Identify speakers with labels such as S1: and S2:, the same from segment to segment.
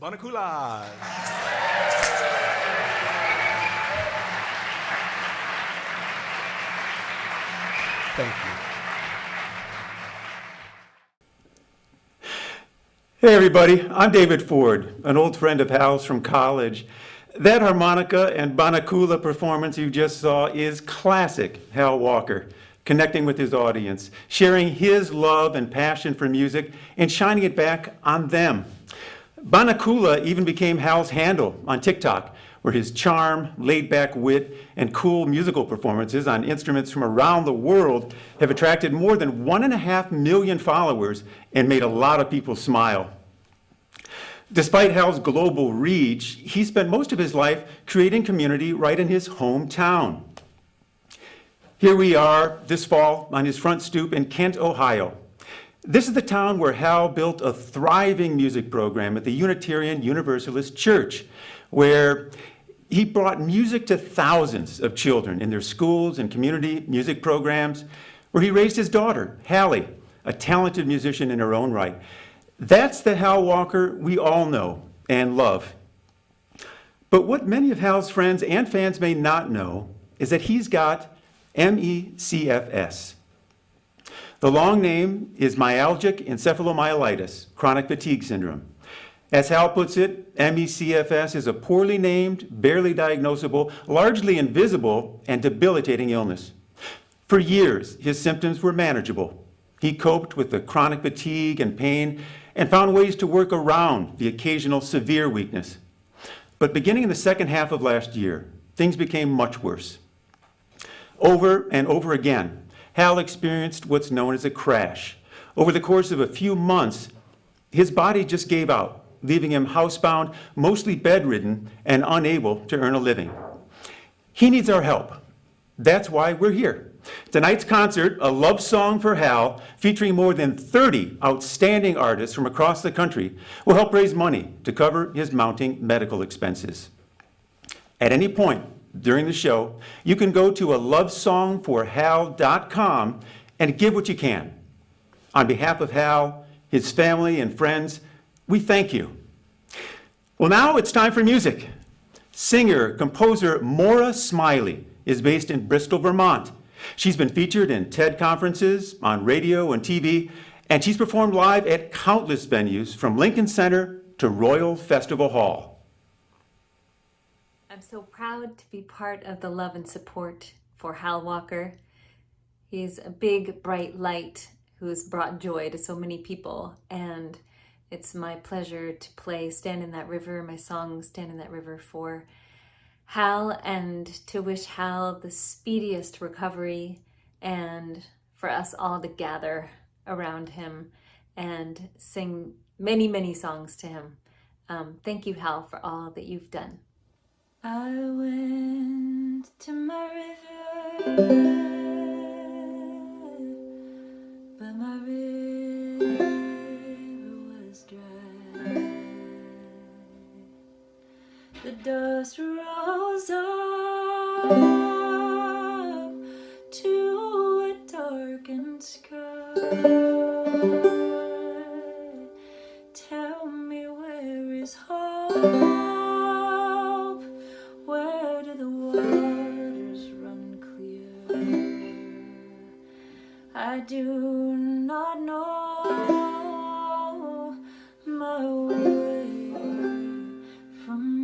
S1: Banakulas. Thank you.
S2: Hey everybody, I'm David Ford, an old friend of Hal's from college. That harmonica and Banakula performance you just saw is classic Hal Walker, connecting with his audience, sharing his love and passion for music, and shining it back on them. Banakula even became Hal's handle on TikTok, where his charm, laid-back wit, and cool musical performances on instruments from around the world have attracted more than 1.5 million followers and made a lot of people smile. Despite Hal's global reach, he spent most of his life creating community right in his hometown. Here we are this fall on his front stoop in Kent, Ohio. This is the town where Hal built a thriving music program at the Unitarian Universalist Church, where he brought music to thousands of children in their schools and community music programs, where he raised his daughter, Hallie, a talented musician in her own right. That's the Hal Walker we all know and love. But what many of Hal's friends and fans may not know is that he's got MECFS. The long name is Myalgic Encephalomyelitis, chronic fatigue syndrome. As Hal puts it, MECFS is a poorly named, barely diagnosable, largely invisible, and debilitating illness. For years, his symptoms were manageable. He coped with the chronic fatigue and pain and found ways to work around the occasional severe weakness. But beginning in the second half of last year, things became much worse. Over and over again, Hal experienced what's known as a crash. Over the course of a few months, his body just gave out, leaving him housebound, mostly bedridden, and unable to earn a living. He needs our help. That's why we're here. Tonight's concert, A Love Song for Hal, featuring more than 30 outstanding artists from across the country, will help raise money to cover his mounting medical expenses. At any point during the show, you can go to alovesongforhal.com and give what you can. On behalf of Hal, his family, and friends, we thank you. Well, now it's time for music. Singer, composer Maura Smiley is based in Bristol, Vermont. She's been featured in TED conferences, on radio and TV, and she's performed live at countless venues from Lincoln Center to Royal Festival Hall.
S3: I'm so proud to be part of the love and support for Hal Walker. He's a big, bright light who's brought joy to so many people, and it's my pleasure to play Stand in That River, my song Stand in That River, for Hal, and to wish Hal the speediest recovery, and for us all to gather around him and sing many, many songs to him. Thank you, Hal, for all that you've done. I went to my river, but my river was dry. The dust rose up to a darkened sky. Tell me, where is hope? Where do the waters run clear? I do not know my way from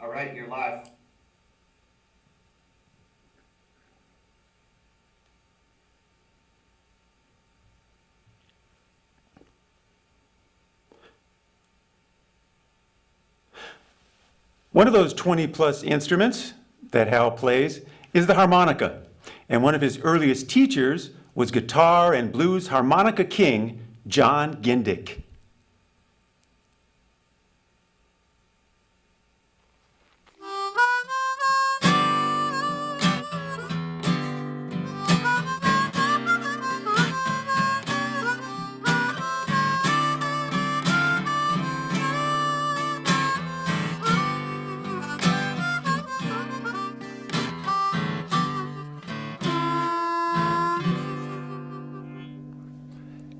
S4: All right, you're live.
S2: One of those 20-plus instruments that Hal plays is the harmonica, and one of his earliest teachers was guitar and blues harmonica king John Gindick.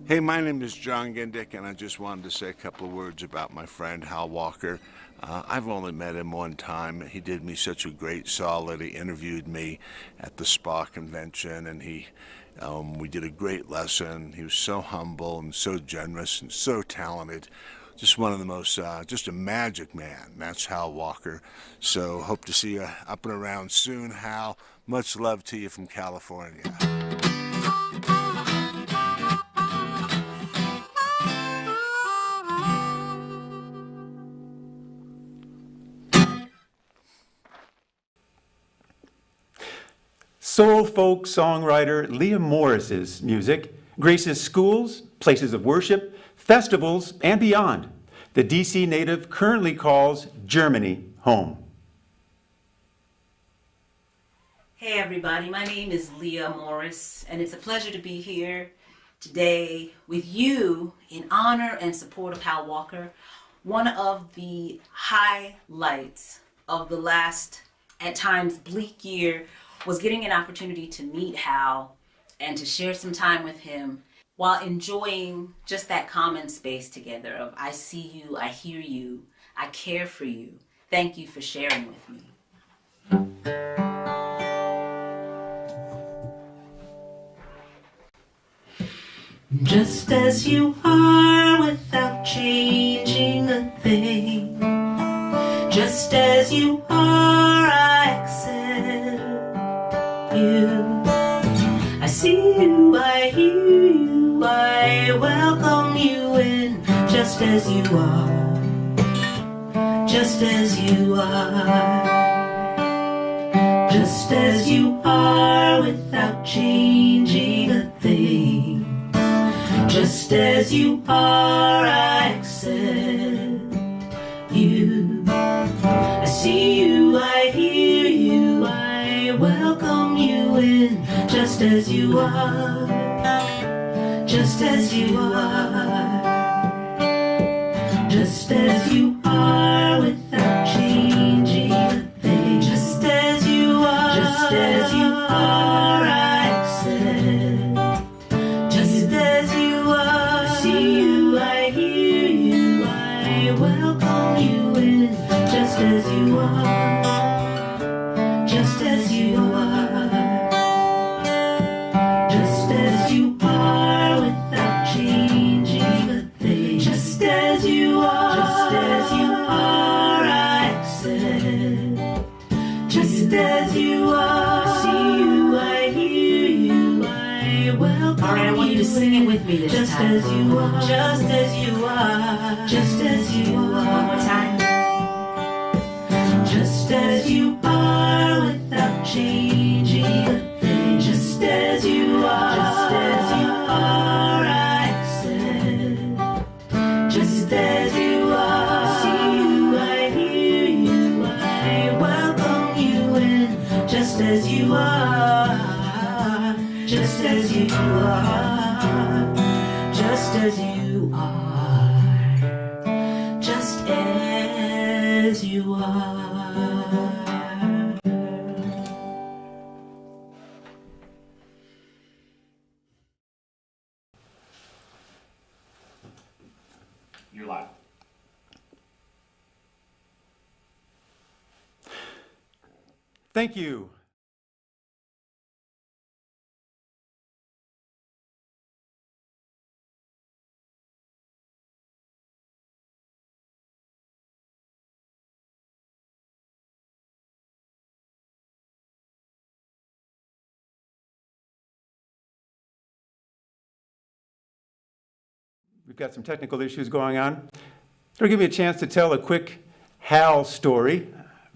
S5: Hey, my name is John Gindick, and I just wanted to say a couple of words about my friend Hal Walker. I've only met him one time. He did me such a great solid. He interviewed me at the SPA convention, and we did a great lesson. He was so humble and so generous and so talented. Just one of the most, just a magic man. That's Hal Walker. So hope to see you up and around soon, Hal. Much love to you from California.
S2: Soul folk songwriter Lea Morris's music graces schools, places of worship, festivals, and beyond. The DC native currently calls Germany home.
S6: Hey everybody, my name is Lea Morris, and it's a pleasure to be here today with you in honor and support of Hal Walker, one of the highlights of the last, at times, bleak year was getting an opportunity to meet Hal and to share some time with him while enjoying just that common space together of I see you, I hear you, I care for you. Thank you for sharing with me. Just as you are without changing a thing, just as you are, I accept you. I see you, I hear you, I welcome you in, just as you are, just as you are, just as you are without changing a thing, just as you are, I accept you. I see you, I hear you, I welcome you in, just as you are, just as you are, just as you are without changing a thing, just as you are, just as you are, I accept, just as you are. I see you, I hear you, I welcome you in, just as you are, just as you are, just as you are without changing a thing, just as you are, just as you are, I accept, just as you are. I see you, I hear you, I welcome. All right, I want you to sing it with me this just time. Just as you are, just as you are, just as you are. One more time. Just as you are without changing a thing, just as you are, just as you are, I accept, just as you are. I see you, I hear you, I welcome you in, just as you are, just as you are, just as you are, just as you are.
S4: You're live.
S2: Thank you. We've got some technical issues going on. It'll give me a chance to tell a quick Hal story.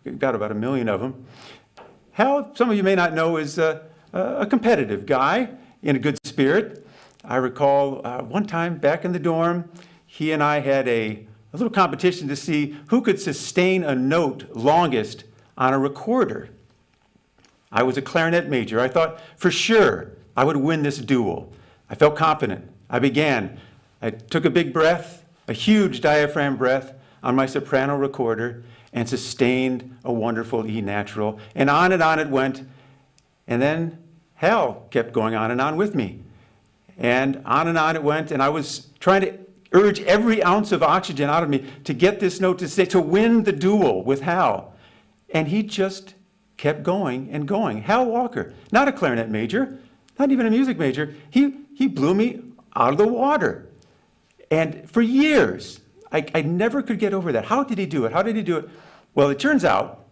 S2: We've got about 1 million of them. Hal, some of you may not know, is a competitive guy in a good spirit. I recall one time back in the dorm, he and I had a little competition to see who could sustain a note longest on a recorder. I was a clarinet major. I thought for sure I would win this duel. I felt confident. I began. I took a big breath, a huge diaphragm breath on my soprano recorder, and sustained a wonderful E natural. And on it went. And then Hal kept going on and on with me. And on it went. And I was trying to urge every ounce of oxygen out of me to get this note to win the duel with Hal. And he just kept going and going. Hal Walker, not a clarinet major, not even a music major, he blew me out of the water. And for years, I never could get over that. How did he do it? How did he do it? Well, it turns out,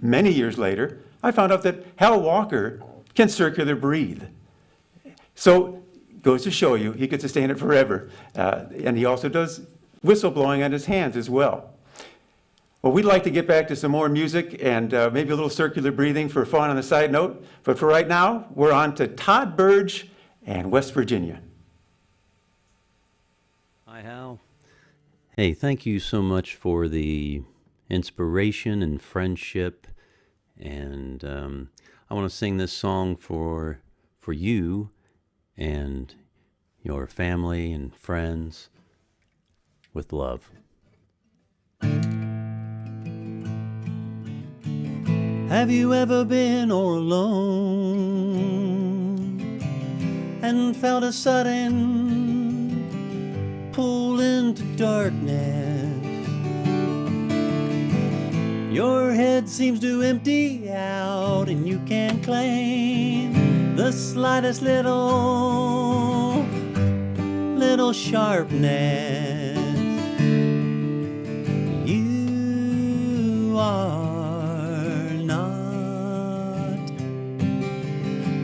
S2: many years later, I found out that Hal Walker can circular breathe. So, goes to show you, he could sustain it forever. And he also does whistle blowing on his hands as well. Well, we'd like to get back to some more music and maybe a little circular breathing for fun on the side note. But for right now, we're on to Todd Burge and West Virginia.
S7: Hi, Hal. Hey, thank you so much for the inspiration and friendship. And I want to sing this song for you and your family and friends with love. Have you ever been all alone and felt a sudden pull into darkness? Your head seems to empty out and you can't claim the slightest little sharpness. You are not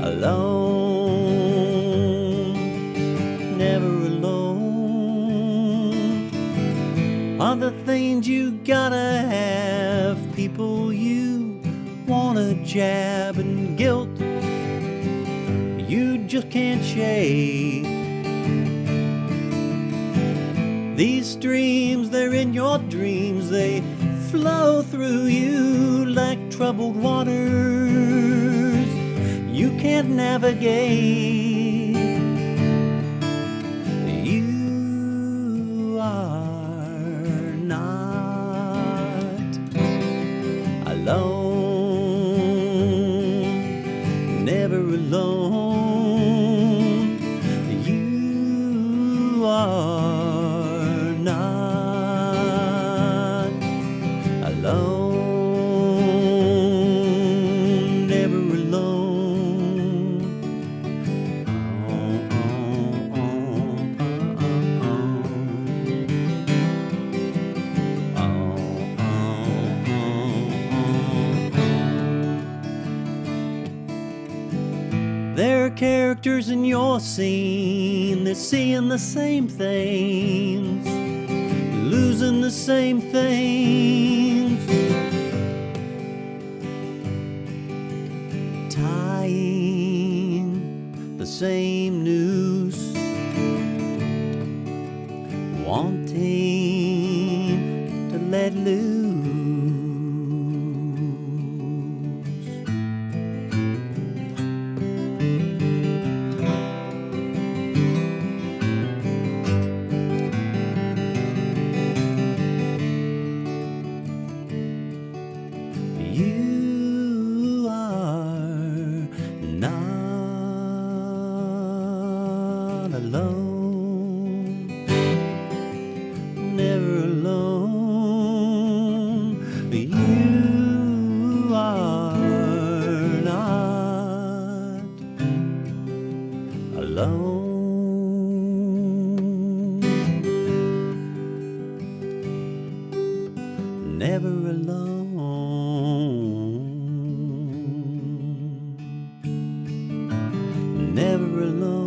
S7: alone, never alone. Are the things you gotta have, people you wanna jab, and guilt you just can't shake. These streams, they're in your dreams, they flow through you like troubled waters you can't navigate. You are not alone, never alone. You are not alone, never alone. There are characters in your scene, they're seeing the same things, losing the same things, tying the same noose, wanting to let loose. You are not alone, never alone. You are not alone, never alone. Never alone.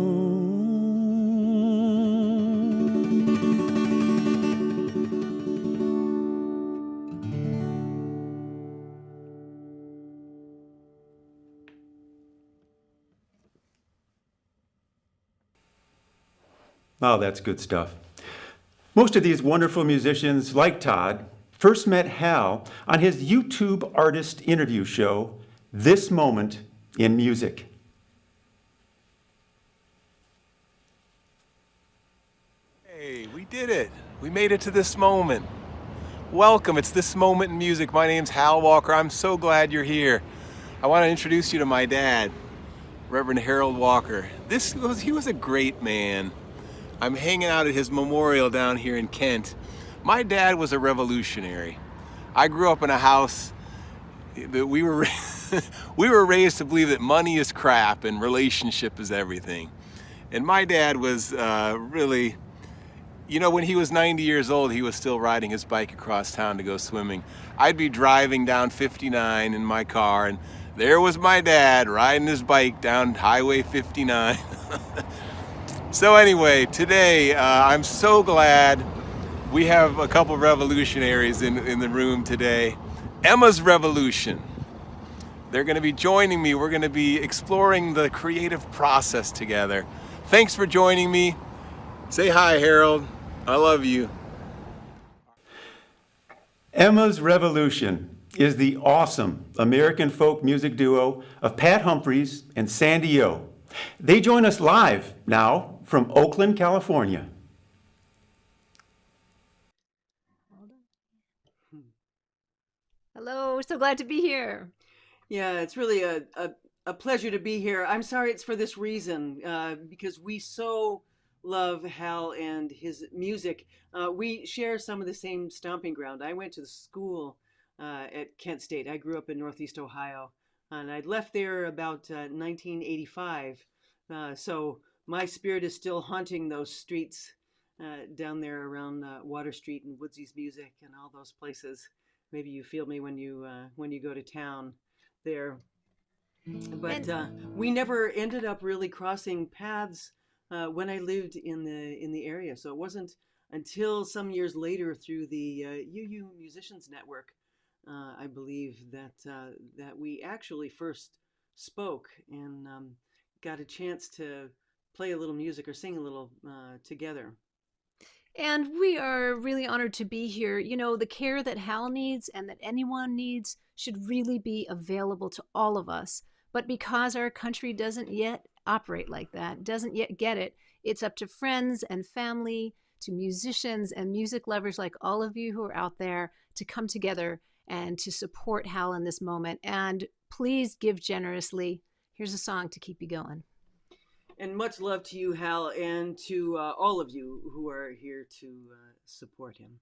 S2: Oh, that's good stuff. Most of these wonderful musicians, like Todd, first met Hal on his YouTube artist interview show, This Moment in Music.
S8: Hey, we did it. We made it to this moment. Welcome, it's This Moment in Music. My name's Hal Walker. I'm so glad you're here. I want to introduce you to my dad, Reverend Harold Walker. He was a great man. I'm hanging out at his memorial down here in Kent. My dad was a revolutionary. I grew up in a house that we were raised to believe that money is crap and relationship is everything. And my dad was really, you know, when he was 90 years old, he was still riding his bike across town to go swimming. I'd be driving down 59 in my car, and there was my dad riding his bike down Highway 59. So anyway, today I'm so glad we have a couple revolutionaries in the room today. Emma's Revolution. They're going to be joining me. We're going to be exploring the creative process together. Thanks for joining me. Say hi, Harold. I love you.
S2: Emma's Revolution is the awesome American folk music duo of Pat Humphries and Sandy O. They join us live now from Oakland, California.
S9: Hello, so glad to be here.
S10: Yeah, it's really a pleasure to be here. I'm sorry it's for this reason, because we so love Hal and his music. We share some of the same stomping ground. I went to the school at Kent State. I grew up in Northeast Ohio, and I'd left there about 1985. So my spirit is still haunting those streets down there around Water Street and Woodsy's Music and all those places. Maybe you feel me when you go to town there. But we never ended up really crossing paths when I lived in the area. So it wasn't until some years later through the UU Musicians Network, I believe, that we actually first spoke and got a chance to play a little music or sing a little together.
S9: And we are really honored to be here. You know, the care that Hal needs and that anyone needs should really be available to all of us. But because our country doesn't yet operate like that, doesn't yet get it, it's up to friends and family, to musicians and music lovers like all of you who are out there to come together and to support Hal in this moment. And please give generously. Here's a song to keep you going.
S10: And much love to you, Hal, and to all of you who are here to support him.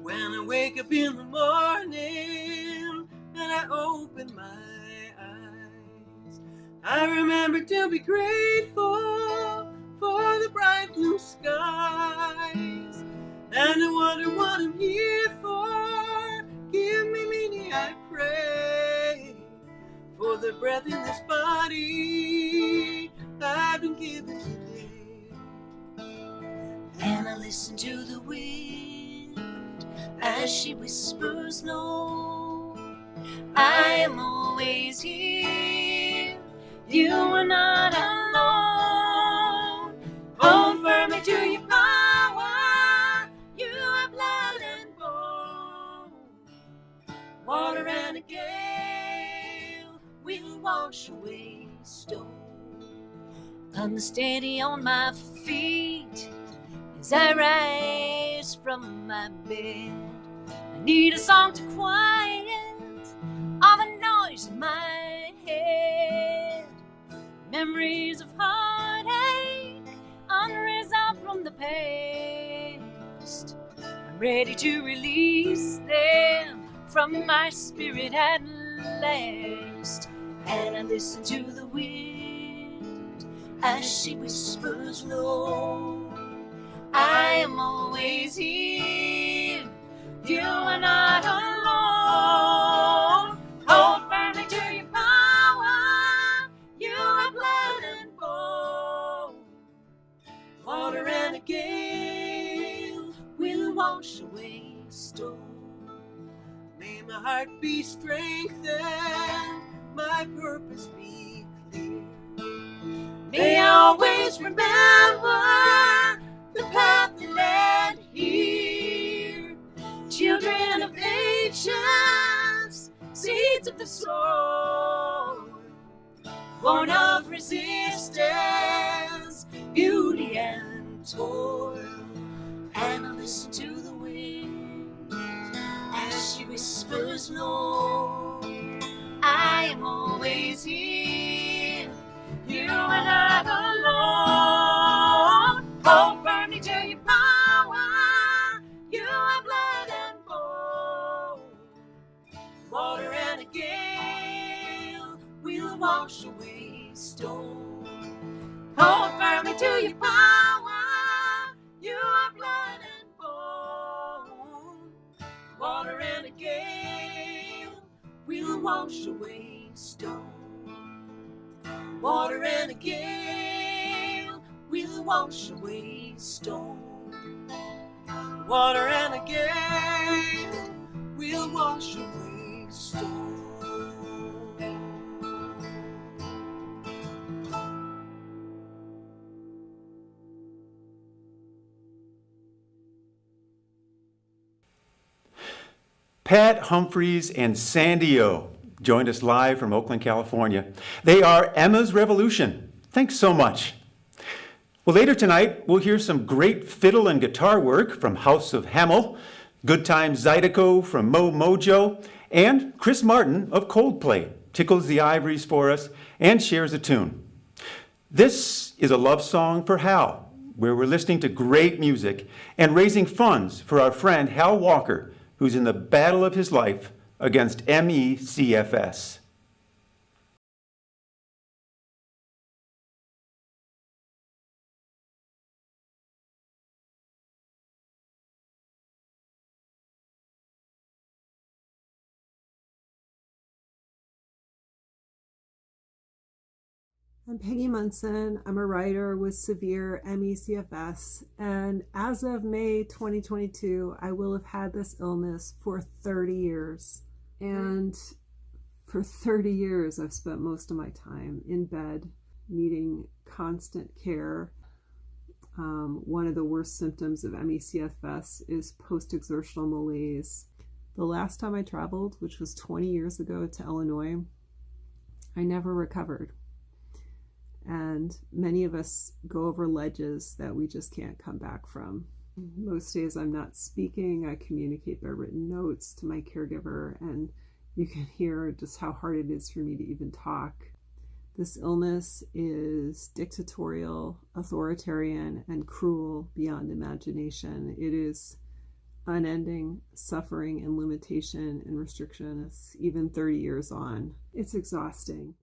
S10: When I wake up in the morning and I open my eyes, I remember to be grateful for the bright blue skies. And I wonder what I'm here for. Give me meaning, I pray, for the breath in this body I've been given today. And I listen to the wind as she whispers low, I am always here, you are not alone. Hold firmly to your power, you are blood and bone. Water and a gale will wash away stone. I'm steady on my feet as I rise from my bed. I need a song to quiet all the noise in my head. Memories of heartache unresolved from the past. I'm ready to release them from my spirit at last. And I listen to the wind as she whispers low, I am always here, you are not alone. Hold firmly to your power, you are blood and bone. Water and a gale will wash away stone. May my heart be strengthened, my purpose be clear. May I always remember the path that led here. Children of nations, seeds of the soul, born of resistance, beauty and toil. And I listen to the wind as she whispers low, I am always here, you and I alone. Hold firmly to your power, you are blood and bone. Water and a gale will wash away stone. Hold firmly to your power, you are blood and bone. Water and a gale will wash away stone. Water and a gale will wash away stone. Water and a gale will wash away stone.
S2: Pat Humphries and Sandy O joined us live from Oakland, California. They are Emma's Revolution. Thanks so much. Well, later tonight, we'll hear some great fiddle and guitar work from House of Hamel, Good Time Zydeco from Mo Mojo, and Chris Martin of Coldplay tickles the ivories for us and shares a tune. This is a love song for Hal, where we're listening to great music and raising funds for our friend Hal Walker, who's in the battle of his life against ME/CFS.
S11: I'm Peggy Munson. I'm a writer with severe ME/CFS, and as of May 2022, I will have had this illness for 30 years. And for 30 years, I've spent most of my time in bed, needing constant care. One of the worst symptoms of ME/CFS is post-exertional malaise. The last time I traveled, which was 20 years ago to Illinois, I never recovered. And many of us go over ledges that we just can't come back from. Most days I'm not speaking. I communicate by written notes to my caregiver, and you can hear just how hard it is for me to even talk. This illness is dictatorial, authoritarian, and cruel beyond imagination. It is unending suffering and limitation and restriction. It's even 30 years on. It's exhausting.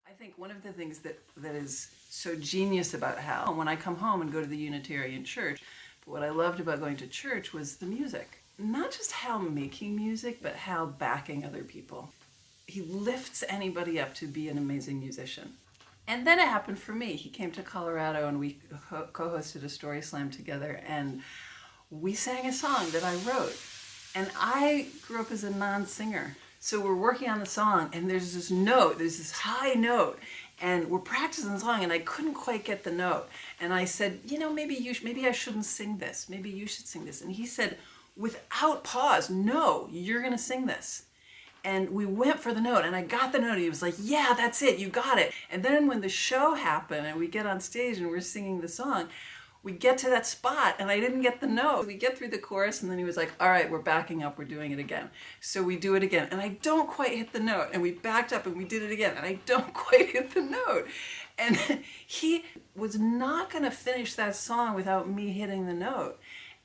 S12: I think one of the things that is so genius about Hal, when I come home and go to the Unitarian Church, what I loved about going to church was the music. Not just Hal making music, but Hal backing other people. He lifts anybody up to be an amazing musician. And then it happened for me. He came to Colorado and we co-hosted a story slam together, and we sang a song that I wrote. And I grew up as a non-singer. So we're working on the song, and there's this note, there's this high note, and we're practicing the song, and I couldn't quite get the note. And I said, maybe I shouldn't sing this. Maybe you should sing this. And he said, without pause, no, you're gonna sing this. And we went for the note, and I got the note. He was like, yeah, that's it, you got it. And then when the show happened, and we get on stage, and we're singing the song, we get to that spot and I didn't get the note. We get through the chorus and then he was like, all right, we're backing up, we're doing it again. So we do it again and I don't quite hit the note, and we backed up and we did it again and I don't quite hit the note. And he was not gonna finish that song without me hitting the note.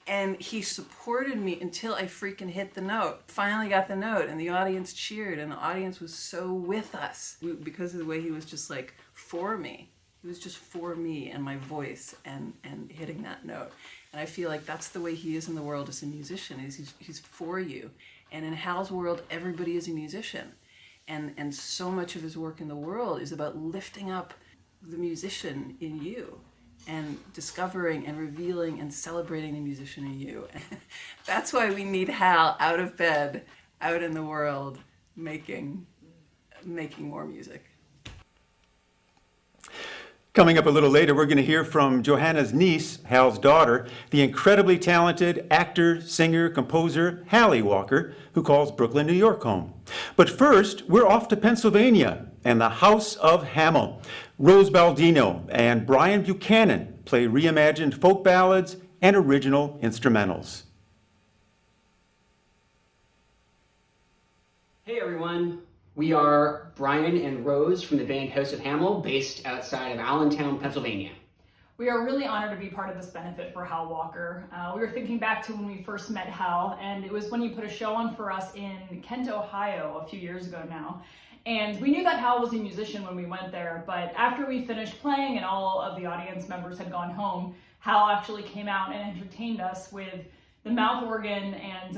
S12: And he supported me until I freaking hit the note. Finally got the note and the audience cheered, and the audience was so with us because of the way he was just like for me. He was just for me and my voice and hitting that note. And I feel like that's the way he is in the world as a musician, is he's for you. And in Hal's world, everybody is a musician. And so much of his work in the world is about lifting up the musician in you and discovering and revealing and celebrating the musician in you. That's why we need Hal out of bed, out in the world, making more music.
S2: Coming up a little later, we're going to hear from Johanna's niece, Hal's daughter, the incredibly talented actor, singer, composer, Hallie Walker, who calls Brooklyn, New York home. But first, we're off to Pennsylvania and the House of Hamel. Rose Baldino and Brian Buchanan play reimagined folk ballads and original instrumentals.
S13: Hey everyone, we are Brian and Rose from the band House of Hamel, based outside of Allentown, Pennsylvania.
S14: We are really honored to be part of this benefit for Hal Walker. We were thinking back to when we first met Hal, and it was when he put a show on for us in Kent, Ohio a few years ago now. And we knew that Hal was a musician when we went there, but after we finished playing and all of the audience members had gone home, Hal actually came out and entertained us with the mouth organ and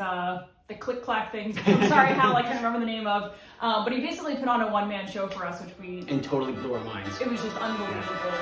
S14: the click-clack things. I'm sorry, Hal, I can't remember the name of. But he basically put on a one-man show for us,
S13: and totally blew our minds.
S14: It was just unbelievable.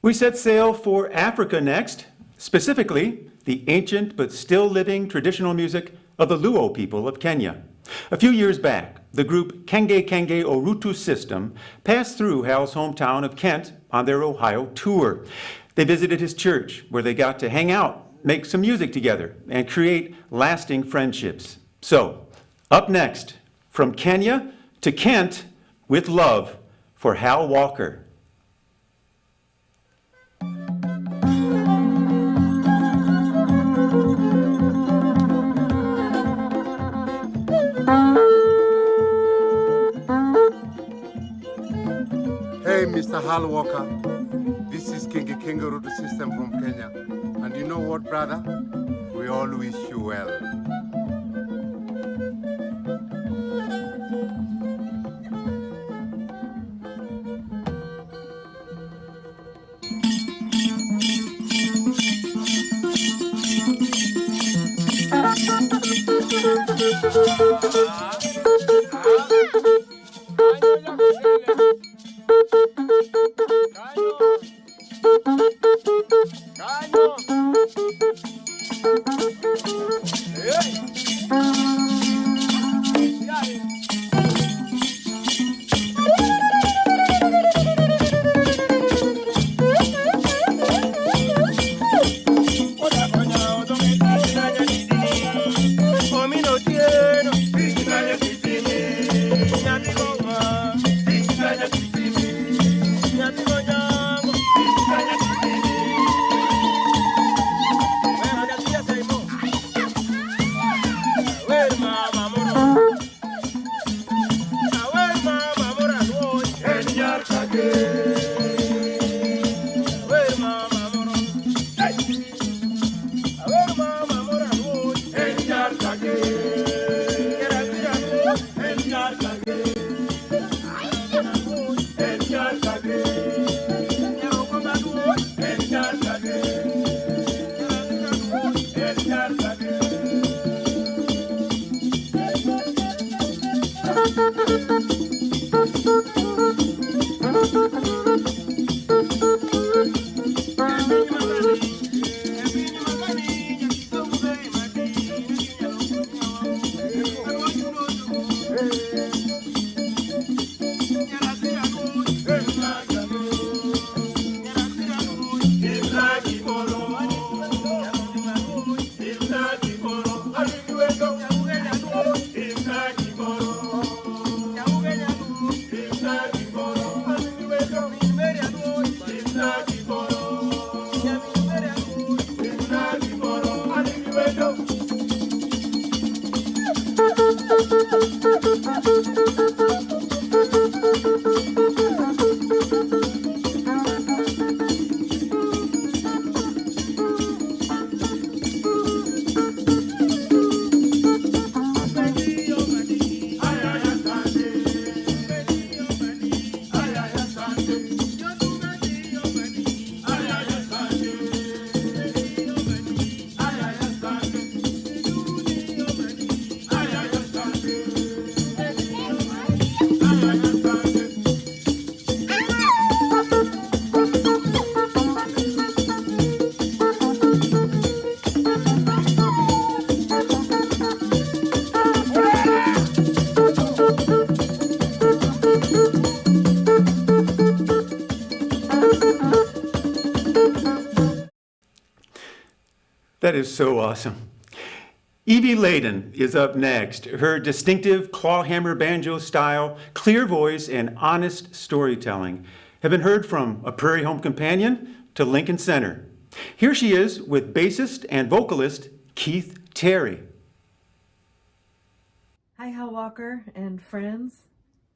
S2: We set sail for Africa next, specifically the ancient but still living traditional music of the Luo people of Kenya. A few years back, the group Kenge Kenge Orutu System passed through Hal's hometown of Kent on their Ohio tour. They visited his church, where they got to hang out, make some music together, and create lasting friendships. So, up next, from Kenya to Kent, with love for Hal Walker.
S15: Hey, Mr. Hal Walker, this is King Root System from Kenya. And you know what, brother? We all wish you well.
S2: That is so awesome. Evie Layden is up next. Her distinctive clawhammer banjo style, clear voice, and honest storytelling have been heard from A Prairie Home Companion to Lincoln Center. Here she is with bassist and vocalist Keith Terry.
S16: Hi, Hal Walker and friends.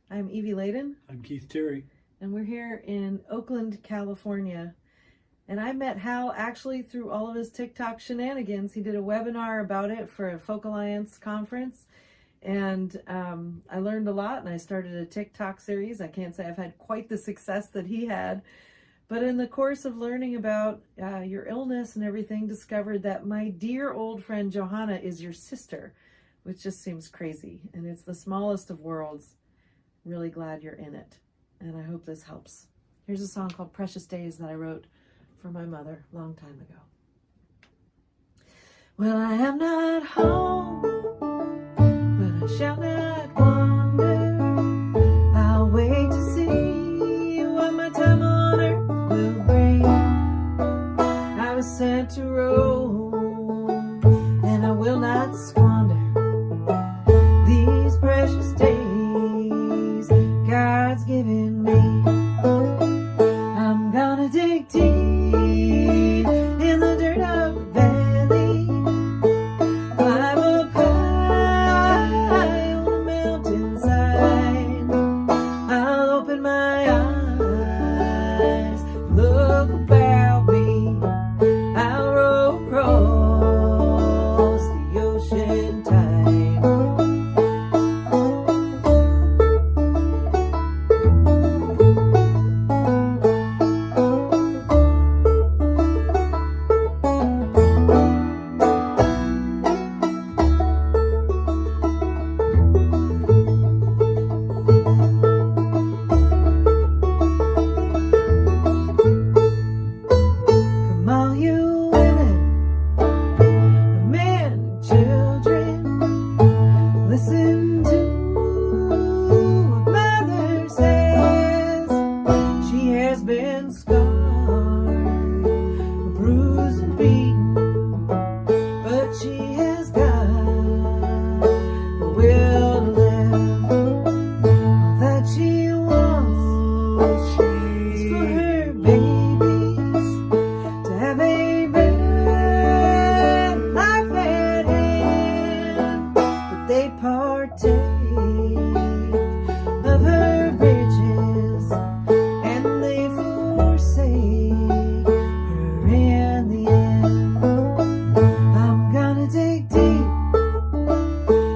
S16: I'm Evie Layden.
S17: I'm Keith Terry.
S16: And we're here in Oakland, California. And I met Hal actually through all of his TikTok shenanigans. He did a webinar about it for a Folk Alliance conference. And I learned a lot, and I started a TikTok series. I can't say I've had quite the success that he had. But in the course of learning about your illness and everything, discovered that my dear old friend Johanna is your sister, which just seems crazy. And it's the smallest of worlds. Really glad you're in it. And I hope this helps. Here's a song called Precious Days that I wrote for my mother a long time ago. Well, I am not home, but I shall not wander. I'll wait to see what my time on earth will bring. I was sent to roam, and I will not squander these precious days God's given me. I'm gonna dig deep in the dirt of the valley, climb up high on the mountainside. I'll open my eyes, look about me. I'll row across the ocean tide. Come all you women, men and children, listen to what mother says. She has been scarred, bruised and beaten, but she has got the will to live. All that she wants is for her babies to have a better life at hand, but they partake of her riches and they forsake her in the end. I'm gonna dig deep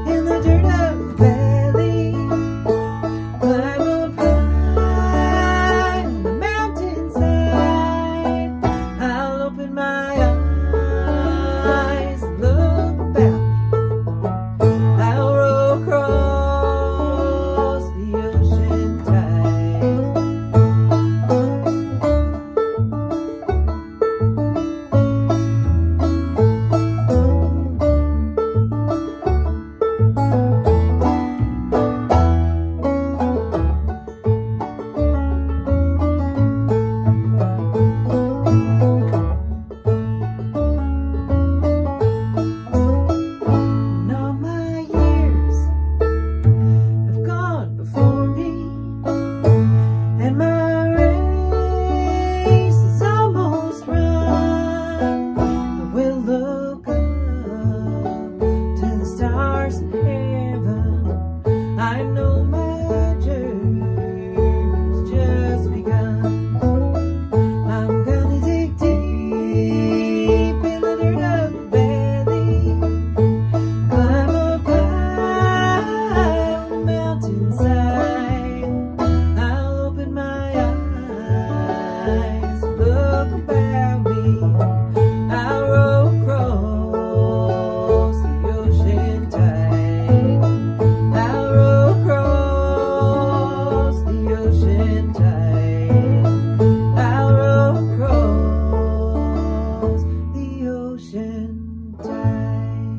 S16: in the dirt of the valley, climb up high on the mountainside. I'll open my eyes and look about me. I'll row across the ocean tide. And all my years have gone before me, and my race is almost run. I will look up to the stars in heaven. I know my journey's just begun. I'm gonna dig deep in the dirt of the valley, climb up high on the mountainside. I'll open my eyes, look about me. I'll row across the ocean tide. I'll row across the ocean tide. I'll row across the ocean tide.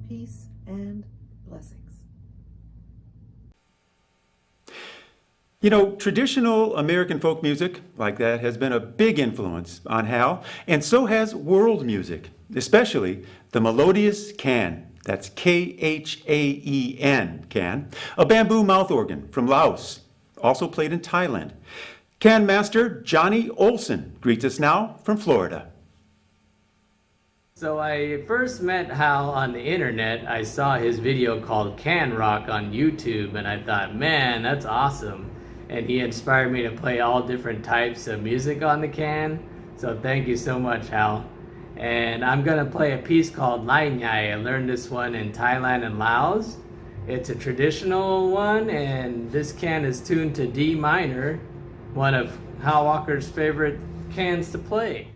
S16: Peace and blessings.
S2: You know, traditional American folk music like that has been a big influence on Hal, and so has world music, especially the melodious can. That's Khaen, can, a bamboo mouth organ from Laos, also played in Thailand. Can master Johnny Olson greets us now from Florida.
S17: So I first met Hal on the internet. I saw his video called Can Rock on YouTube, and I thought, man, that's awesome. And he inspired me to play all different types of music on the can. So thank you so much, Hal. And I'm gonna play a piece called Lai Nhai. I learned this one in Thailand and Laos. It's a traditional one, and this can is tuned to D minor, one of Hal Walker's favorite cans to play.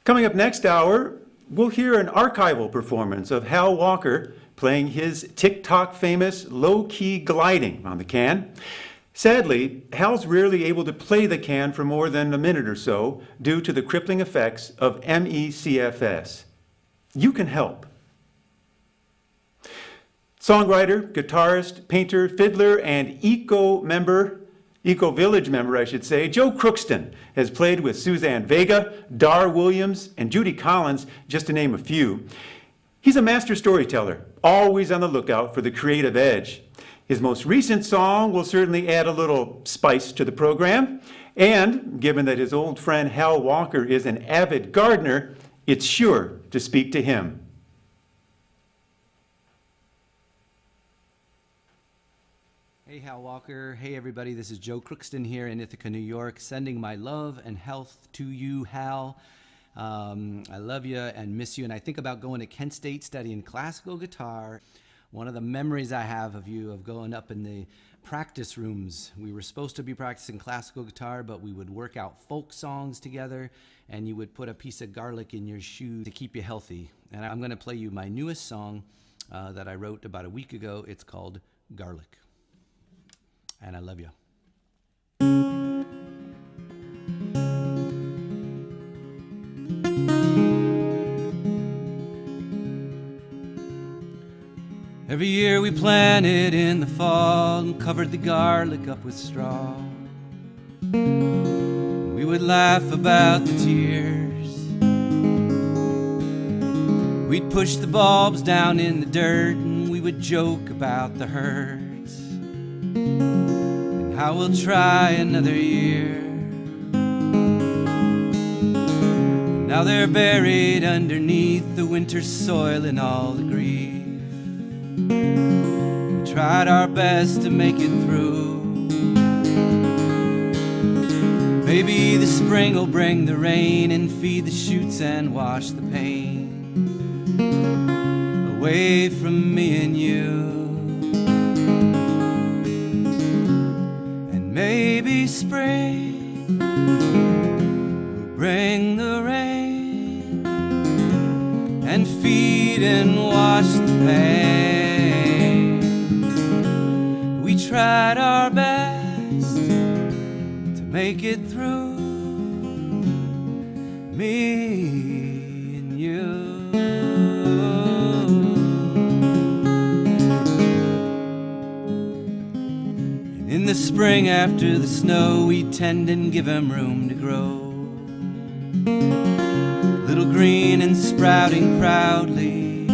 S2: Coming up next hour, we'll hear an archival performance of Hal Walker playing his TikTok famous low-key gliding on the can. Sadly, Hal's rarely able to play the can for more than a minute or so due to the crippling effects of ME/CFS. You can help. Songwriter, guitarist, painter, fiddler, and Eco-Village member, I should say, Joe Crookston has played with Suzanne Vega, Dar Williams, and Judy Collins, just to name a few. He's a master storyteller, always on the lookout for the creative edge. His most recent song will certainly add a little spice to the program, and given that his old friend Hal Walker is an avid gardener, it's sure to speak to him.
S18: Hey, Hal Walker. Hey, everybody. This is Joe Crookston here in Ithaca, New York, sending my love and health to you, Hal. I love you and miss you, and I think about going to Kent State studying classical guitar. One of the memories I have of you of going up in the practice rooms. We were supposed to be practicing classical guitar, but we would work out folk songs together, and you would put a piece of garlic in your shoe to keep you healthy. And I'm going to play you my newest song that I wrote about a week ago. It's called Garlic. And I love you. Every year we planted in the fall and covered the garlic up with straw. We would laugh about the tears. We'd push the bulbs down in the dirt and we would joke about the hurts and how we'll try another year. Now they're buried underneath the winter soil and all the grief. We tried our best to make it through. Maybe the spring will bring the rain and feed the shoots and wash the pain away from me and you. And maybe spring will bring the rain and feed and wash the pain. We tried our best to make it through, me and you. And in the spring after the snow, we tend and give 'em room to grow. Little green and sprouting proudly.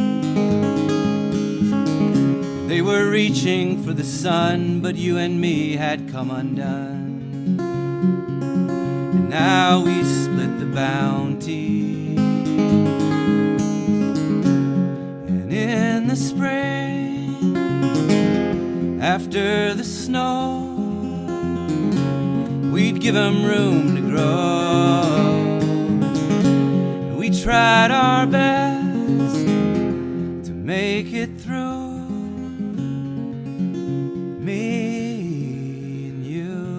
S18: They were reaching for the sun, but you and me had come undone. And now we split the bounty. And in the spring, after the snow, we'd give 'em room to grow. We tried our best to make it through, me and you.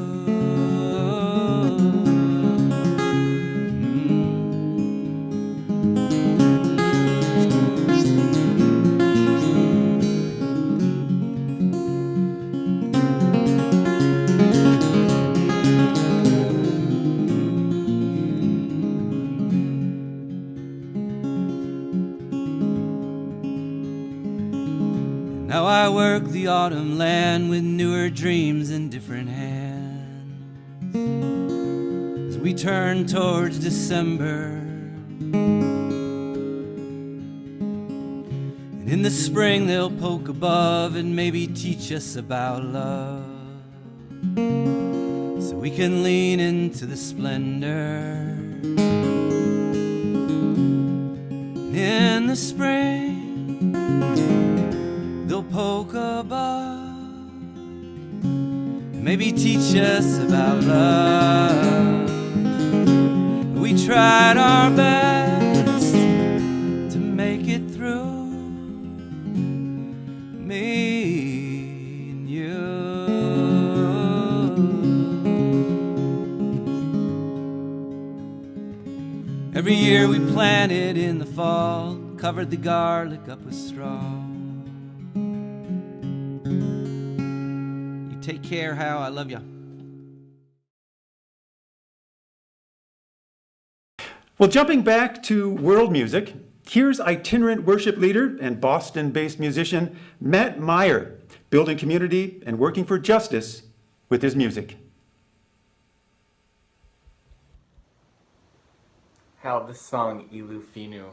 S18: Now I work the autumn land with newer dreams in different hands. As we turn towards December, and in the spring they'll poke above and maybe teach us about love, so we can lean into the splendor. And in the spring they'll poke above and maybe teach us about love. We tried our best to make it through, me and you. Every year we planted in the fall, covered the garlic up with straw. You take care, Hal. I love you.
S2: Well, jumping back to world music, here's itinerant worship leader and Boston-based musician Matt Meyer, building community and working for justice with his music.
S19: Hal, this song, Ilu Finu,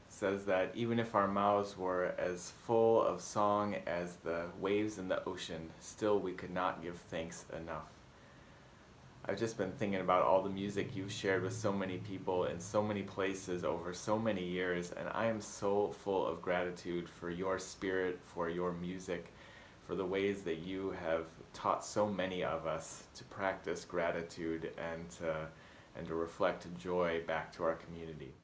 S19: says that even if our mouths were as full of song as the waves in the ocean, still we could not give thanks enough. I've just been thinking about all the music you've shared with so many people in so many places over so many years, and I am so full of gratitude for your spirit, for your music, for the ways that you have taught so many of us to practice gratitude and to reflect joy back to our community.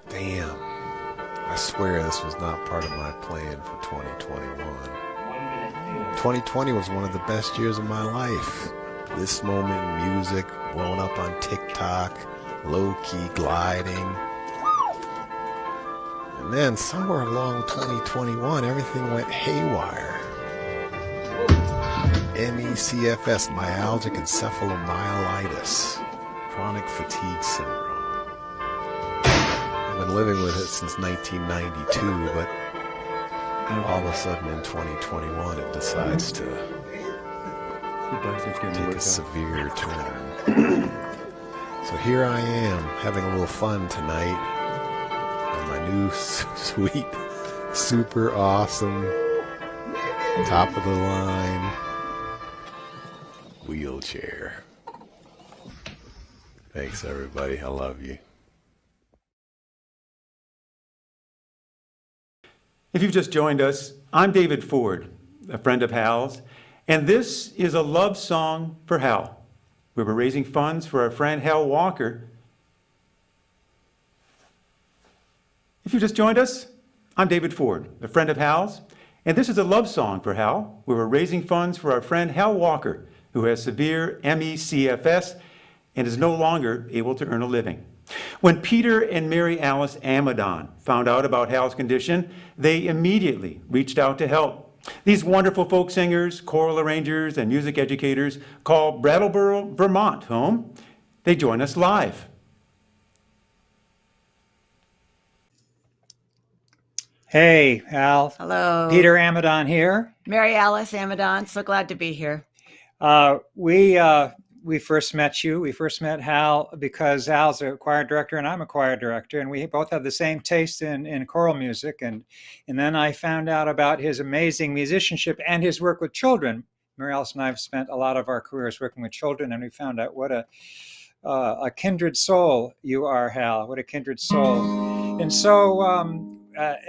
S20: Damn. I swear this was not part of my plan for 2021. 2020 was one of the best years of my life. This moment in music, blowing up on TikTok, low-key gliding. And then somewhere along 2021, everything went haywire. MECFS, Myalgic Encephalomyelitis, chronic fatigue syndrome. I've been living with it since 1992, but all of a sudden in 2021 it decides to take a severe turn. So here I am, having a little fun tonight on my new sweet, super awesome, top of the line wheelchair. Thanks everybody, I love you.
S2: If you've just joined us, I'm David Ford, a friend of Hal's, and this is a love song for Hal. We were raising funds for our friend Hal Walker. If you just joined us, I'm David Ford, a friend of Hal's, and this is a love song for Hal. We were raising funds for our friend Hal Walker, who has severe MECFS and is no longer able to earn a living. When Peter and Mary Alice Amadon found out about Hal's condition, they immediately reached out to help. These wonderful folk singers, choral arrangers, and music educators call Brattleboro, Vermont home. They join us live.
S21: Hey, Hal.
S22: Hello.
S21: Peter Amadon here.
S22: Mary Alice Amadon. So glad to be here.
S21: We first met you. We first met Hal because Hal's a choir director and I'm a choir director, and we both have the same taste in choral music. And then I found out about his amazing musicianship and his work with children. Mary Alice and I have spent a lot of our careers working with children, and we found out what a kindred soul you are, Hal. What a kindred soul. And so,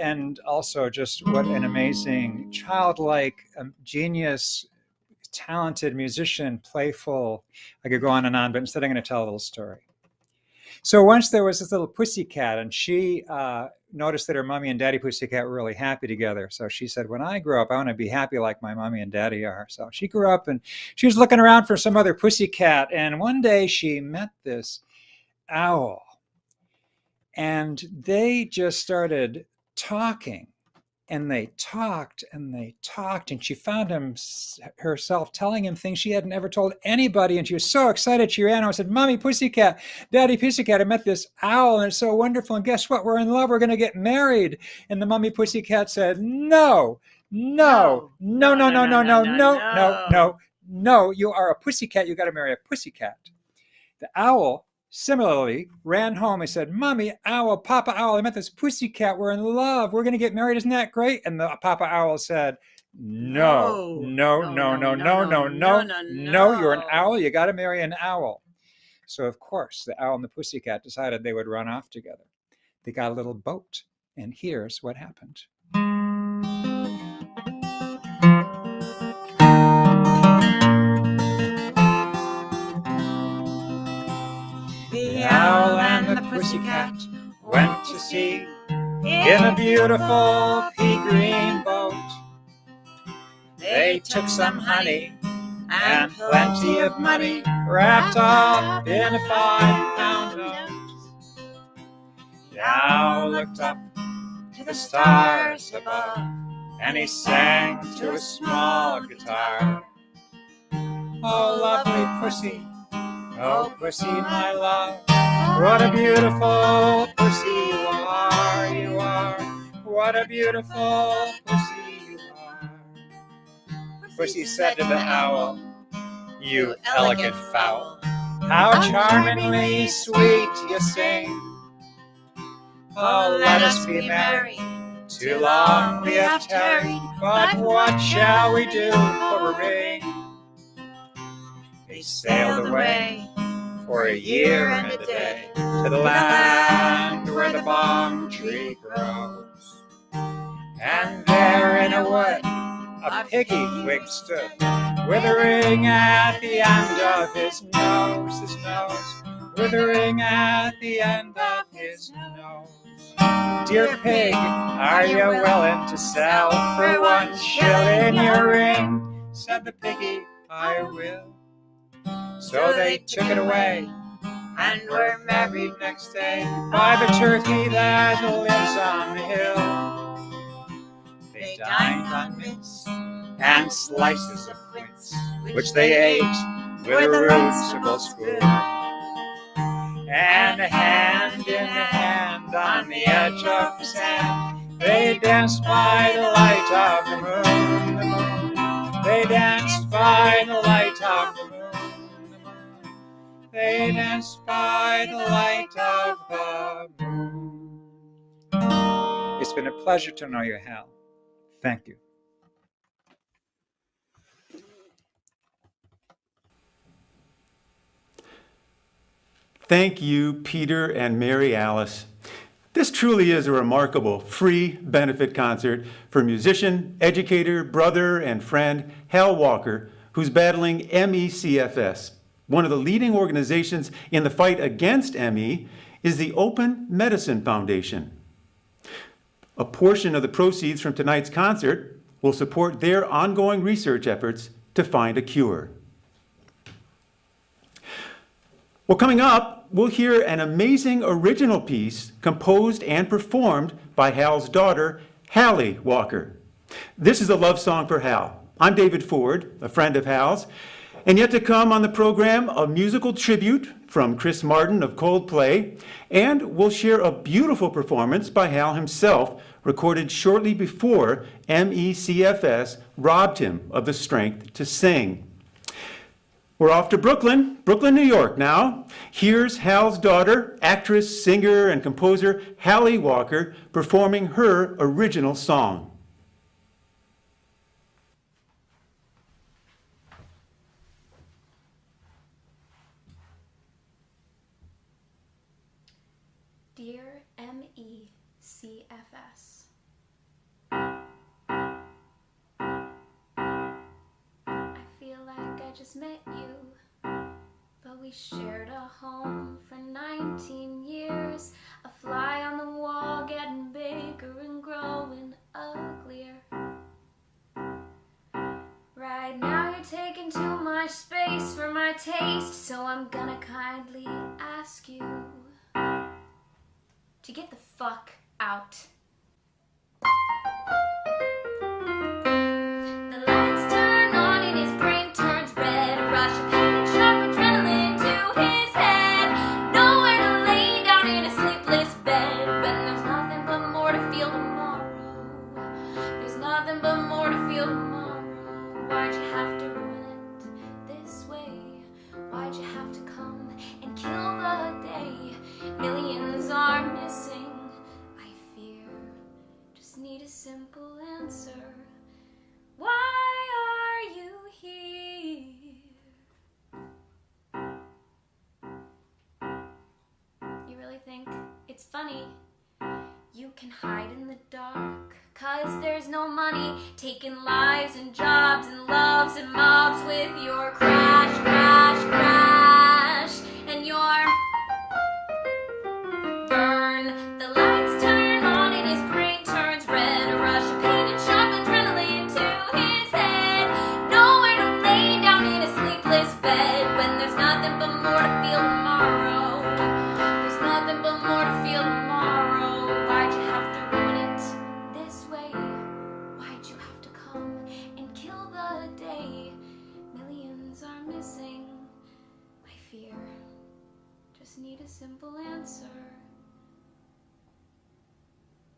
S21: and also just what an amazing, childlike, genius, talented musician, playful. I could go on, but instead I'm going to tell a little story. So once there was this little pussycat, and she noticed that her mommy and daddy pussycat were really happy together. So she said, when I grow up, I want to be happy like my mommy and daddy are. So she grew up and she was looking around for some other pussycat. And one day she met this owl. And they just started talking. And they talked and they talked, and she found herself telling him things she hadn't ever told anybody. And she was so excited. She ran and said, Mommy Pussycat, Daddy Pussycat, I met this owl and it's so wonderful. And guess what? We're in love. We're going to get married. And the Mommy Pussycat said, no, no, no, no, no, no, no, no, no, no, no. You are a pussycat. You got to marry a pussycat. The owl similarly ran home and said, Mommy Owl, Papa Owl, I met this pussycat. We're in love. We're going to get married. Isn't that great? And the Papa Owl said, no, no, no, no, no, no, no, no. You're an owl. You got to marry an owl. So, of course, the owl and the pussycat decided they would run off together. They got a little boat. And here's what happened. The owl and the pussycat went to sea in a beautiful pea green boat. They took some honey and plenty of money wrapped up in a 5-pound note. The owl looked up to the stars above, and he sang to a small guitar. Oh, lovely pussy, oh, pussy, my love, what a beautiful pussy you are, you are. What a beautiful pussy you are. Pussy said to the owl, you elegant fowl, how charmingly sweet you sing. Oh, let us be married, too long we have tarried, but what shall we do for a ring? They sailed away for a year and a day to the land where the balm tree grows. And there in a wood a piggy wig stood, withering at the end of his nose, withering at the end of his nose. Dear pig, are you willing to sell for 1 shilling your ring? Said the piggy, I will. So they took it away and were married next day by the turkey that lives on the hill. They dined on mince and slices of quince, which they ate with a runcible spoon. And hand in hand on the edge of the sand, they danced by the light of the moon, the moon. They danced by the light of the moon. They danced by the light of the moon. It's been a pleasure to know you, Hal. Thank you.
S2: Thank you, Peter and Mary Alice. This truly is a remarkable free benefit concert for musician, educator, brother, and friend Hal Walker, who's battling ME/CFS. One of the leading organizations in the fight against ME is the Open Medicine Foundation. A portion of the proceeds from tonight's concert will support their ongoing research efforts to find a cure. Well, coming up, we'll hear an amazing original piece composed and performed by Hal's daughter, Hallie Walker. This is a love song for Hal. I'm David Ford, a friend of Hal's. And yet to come on the program, a musical tribute from Chris Martin of Coldplay, and we'll share a beautiful performance by Hal himself, recorded shortly before MECFS robbed him of the strength to sing. We're off to Brooklyn, New York now. Here's Hal's daughter, actress, singer, and composer Hallie Walker performing her original song.
S1: Dear MECFS, I feel like I just met you, but we shared a home for 19 years, a fly on the wall getting bigger and growing uglier. Right now you're taking too much space for my taste, so I'm gonna kindly ask you to get the fuck out. The lights turn on and his brain turns red. A rush of pain and sharp adrenaline to his head. Nowhere to lay down in a sleepless bed. When there's nothing but more to feel tomorrow. There's nothing but more to feel tomorrow. Why'd you have to ruin it this way? Why'd you have to come and kill the day? Millions are missing, I fear. Just need a simple answer. Why are you here? You really think it's funny? You can hide in the dark, 'cause there's no money. Taking lives and jobs and loves and mobs with your crash, crash, crash, and your burn. The lights turn on and his brain turns red. A rush of pain and sharp adrenaline to his head. Nowhere to lay down in a sleepless bed. When there's nothing but more to feel tomorrow. There's nothing but more to feel tomorrow. Why'd you have to ruin it this way? Why'd you have to come and kill the day? Millions are missing, I fear. Just need a simple answer.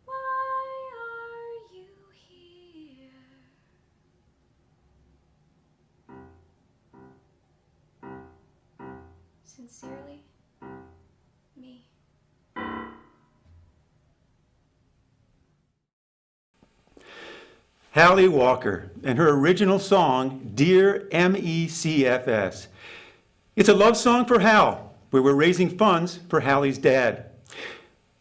S1: Why are you here? Sincerely, me.
S2: Hallie Walker and her original song, Dear MECFS. It's a love song for Hal, where we're raising funds for Hallie's dad.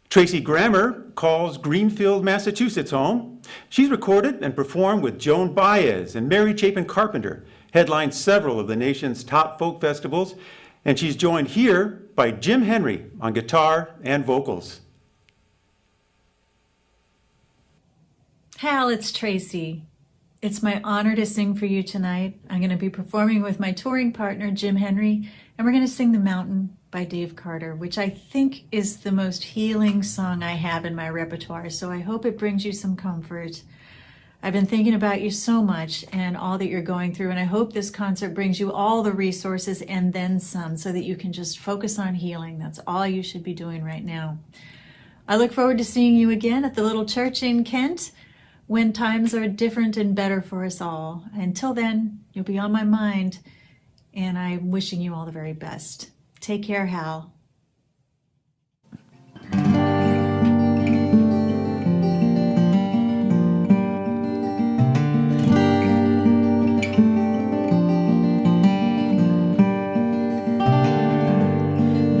S2: Tracy Grammer calls Greenfield, Massachusetts home. She's recorded and performed with Joan Baez and Mary Chapin Carpenter, headlined several of the nation's top folk festivals, and she's joined here by Jim Henry on guitar and vocals.
S3: Hal, it's Tracy. It's my honor to sing for you tonight. I'm going to be performing with my touring partner, Jim Henry, and we're going to sing The Mountain by Dave Carter, which I think is the most healing song I have in my repertoire, so I hope it brings you some comfort. I've been thinking about you so much and all that you're going through, and I hope this concert brings you all the resources and then some so that you can just focus on healing. That's all you should be doing right now. I look forward to seeing you again at the little church in Kent when times are different and better for us all. Until then, you'll be on my mind, and I'm wishing you all the very best. Take care, Hal.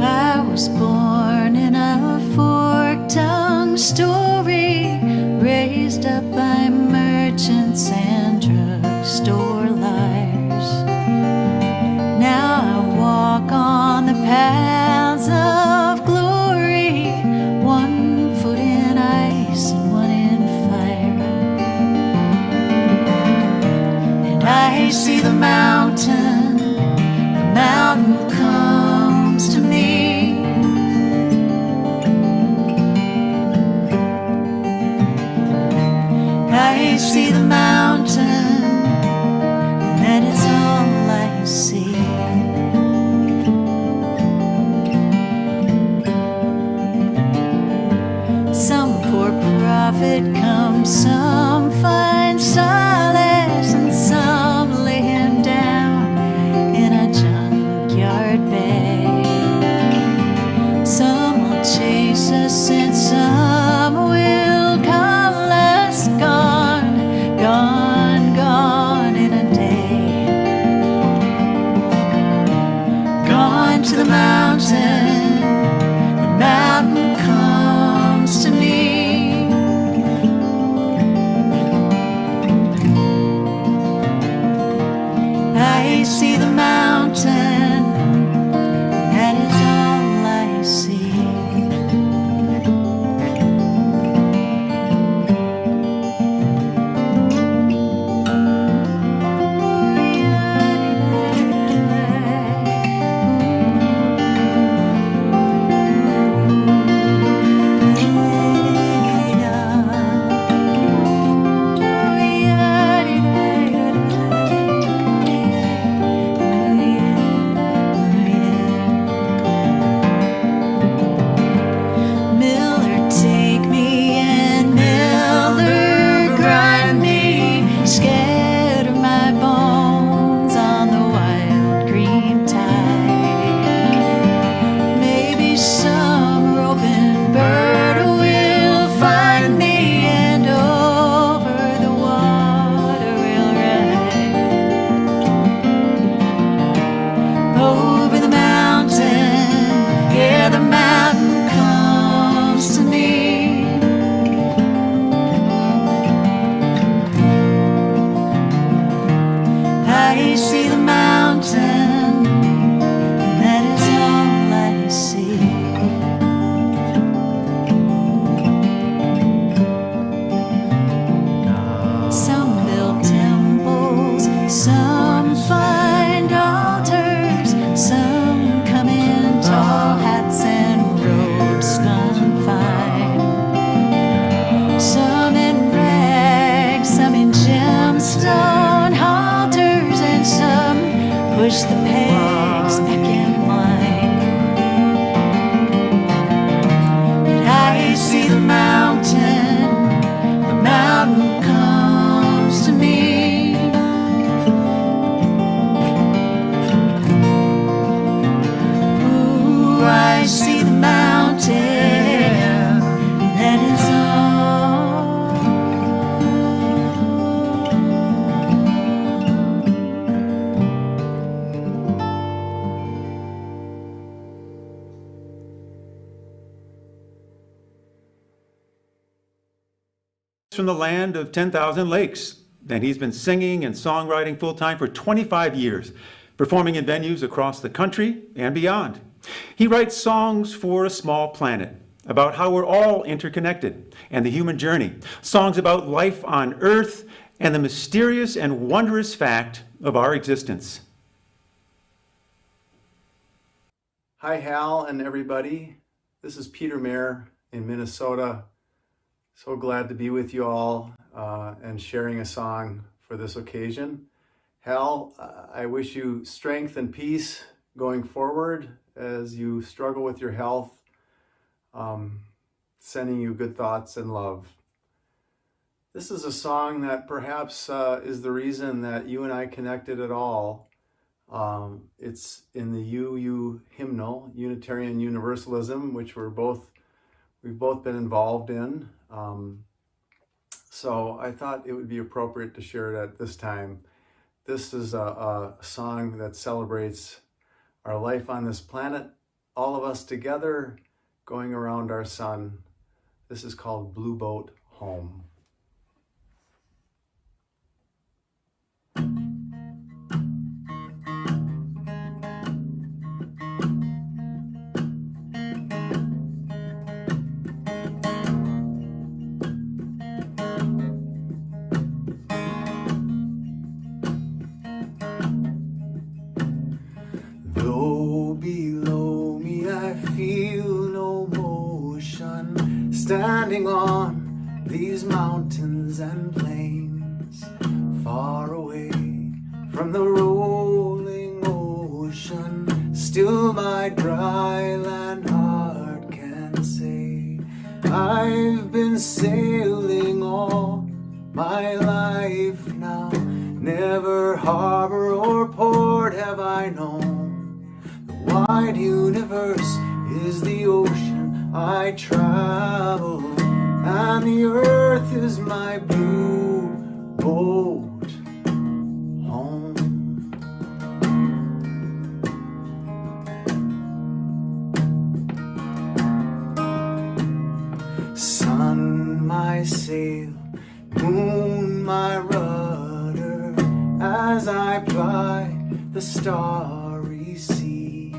S3: I was born in a fork-tongued story, raised up by merchants and drugstore liars. Now I walk on the paths of glory, one foot in ice and one in fire. And I see the mountain comes to me. it comes, some find solace and some lay him down in a junkyard bay. Some will chase us and some will call us gone, gone, gone in a day. Gone to the mountain, the mountain comes to me. I see the mountain, that is all I see. Miller, take me, and Miller, grind me, scatter my bones on the wild green tide. Maybe some roving bird will find me, and over the water we'll ride. Over the mountain, yeah, the mountain comes to me. I see the mountain, that is all I see. Some build temples, some find altars, some come in tall hats and robes confined. Some in rags, some in gemstone halters, and some push the pegs back in line. But I see the mountain comes to me. Ooh, I see the mountain, that is all.
S2: From the land of 10,000 lakes, and he's been singing and songwriting full-time for 25 years, performing in venues across the country and beyond. He writes songs for a small planet, about how we're all interconnected and the human journey, songs about life on Earth and the mysterious and wondrous fact of our existence.
S5: Hi, Hal and everybody. This is Peter Mayer in Minnesota. So glad to be with you all and sharing a song for this occasion. Hal, I wish you strength and peace going forward as you struggle with your health. Sending you good thoughts and love. This is a song that perhaps is the reason that you and I connected at all. It's in the UU hymnal, Unitarian Universalism, which we've both been involved in. So I thought it would be appropriate to share it at this time. This is a song that celebrates our life on this planet, all of us together going around our sun. This is called Blue Boat Home. Though below me I feel no motion, standing on these mountains and plains, far away from the rolling ocean, still my dry land heart can say, I've been sailing all my life now. Never harbor or port have I known. The wide universe is the ocean I travel, and the earth is my blue boat home. Sun, my sail, moon, my rudder, as I ply the starry sea,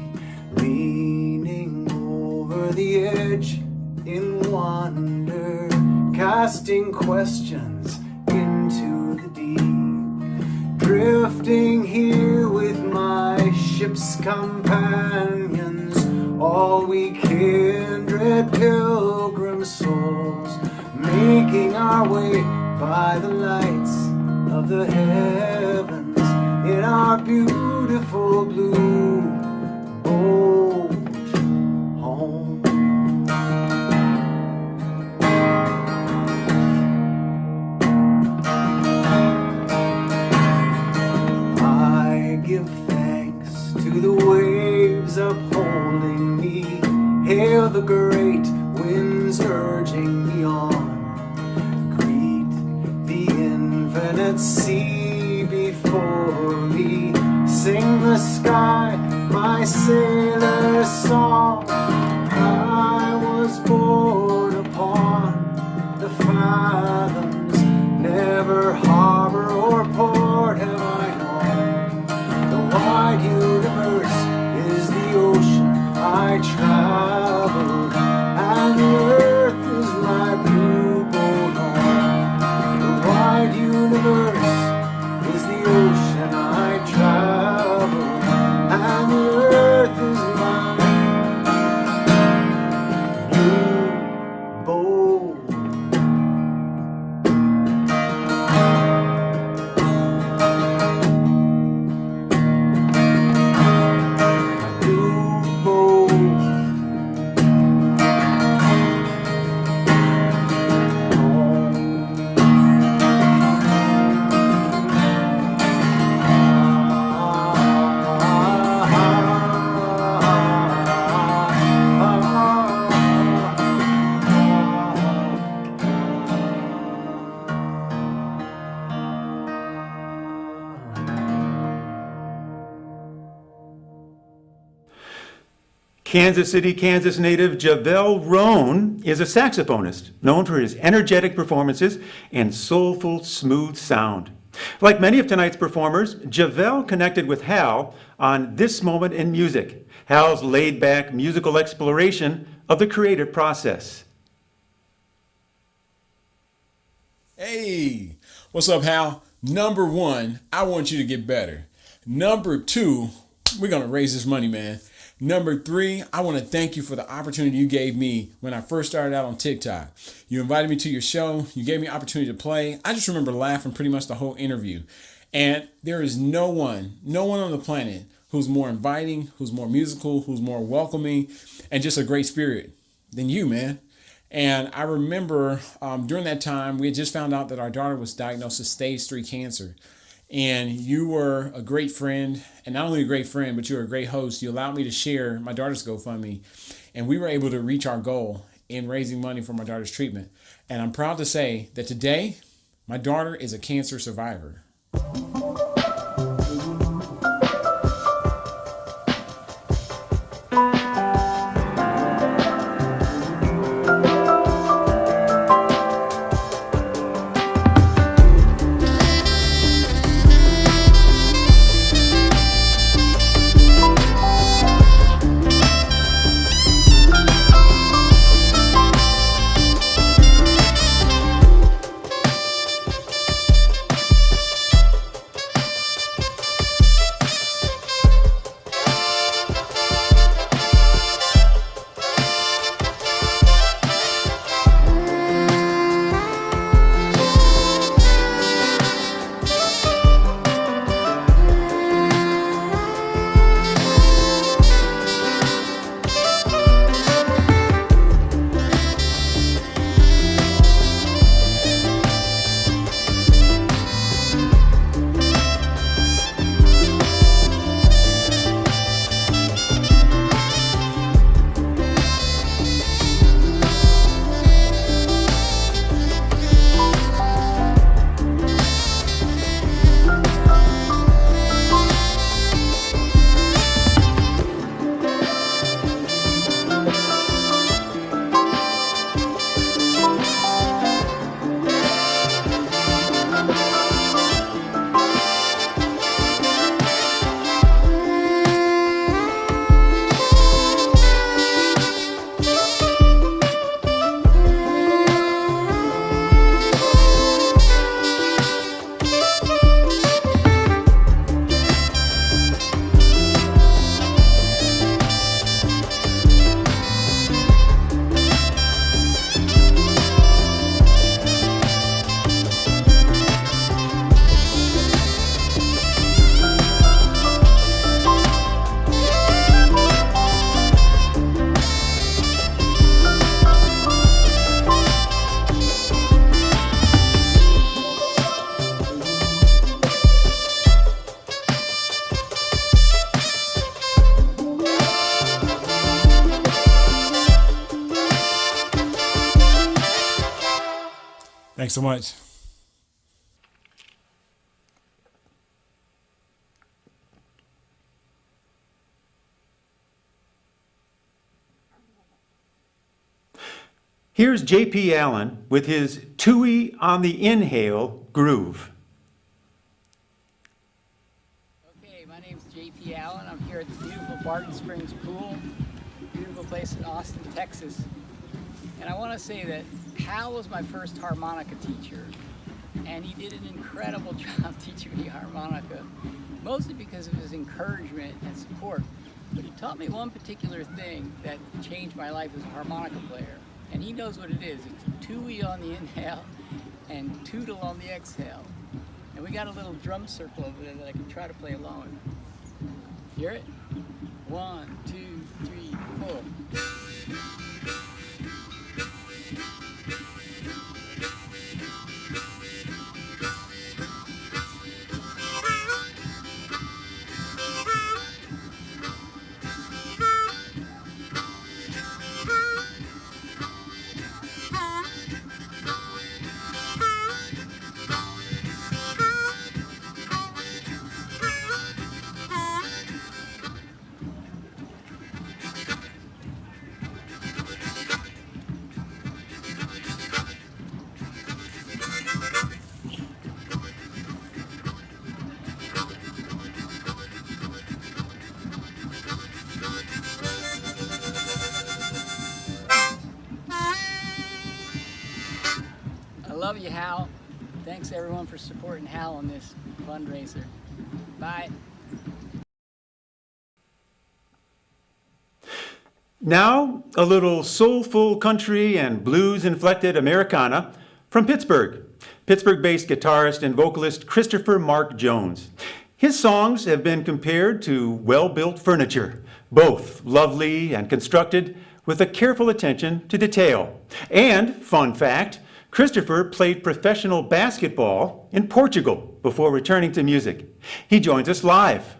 S5: leaning over the edge in wonder, casting questions into the deep, drifting here with my ship's companions, all we kindred pilgrim souls, making our way by the lights of the heavens in our beautiful blue boat home. I give thanks to the waves upholding me, hail the great winds urging me on, greet the infinite sea before me, sing the sky my sailor's song. I was born upon the fathoms, never harbor or port have I known. The wide universe is the ocean I travel, and the earth is my blue boat home. The wide universe is the ocean I travel, and the earth is my blue boat.
S2: Kansas City, Kansas native Javel Roan is a saxophonist known for his energetic performances and soulful, smooth sound. Like many of tonight's performers, Javel connected with Hal on This Moment in Music, Hal's laid-back musical exploration of the creative process.
S4: Hey, what's up, Hal? Number one, I want you to get better. Number two, we're going to raise this money, man. Number three, I want to thank you for the opportunity you gave me when I first started out on TikTok. You invited me to your show. You gave me an opportunity to play. I just remember laughing pretty much the whole interview. And there is no one on the planet who's more inviting, who's more musical, who's more welcoming, and just a great spirit than you, man. And I remember during that time, we had just found out that our daughter was diagnosed with stage 3 cancer. And you were a great friend, and not only a great friend, but you were a great host. You allowed me to share my daughter's GoFundMe, and we were able to reach our goal in raising money for my daughter's treatment. And I'm proud to say that today, my daughter is a cancer survivor. Thanks so much.
S2: Here's J.P. Allen with his Tui on the Inhale groove.
S6: Okay, my name's J.P. Allen. I'm here at the beautiful Barton Springs Pool, beautiful place in Austin, Texas. And I want to say that Hal was my first harmonica teacher, and he did an incredible job teaching me harmonica, mostly because of his encouragement and support. But he taught me one particular thing that changed my life as a harmonica player. And he knows what it is. It's tui on the inhale and tootle on the exhale. And we got a little drum circle over there that I can try to play along with. Hear it? 1, 2, 3, 4. Love you, Hal. Thanks everyone for supporting Hal on this fundraiser. Bye.
S2: Now, a little soulful country and blues-inflected Americana from Pittsburgh. Pittsburgh-based guitarist and vocalist Christopher Mark Jones. His songs have been compared to well-built furniture, both lovely and constructed with a careful attention to detail. And, fun fact, Christopher played professional basketball in Portugal before returning to music. He joins us live.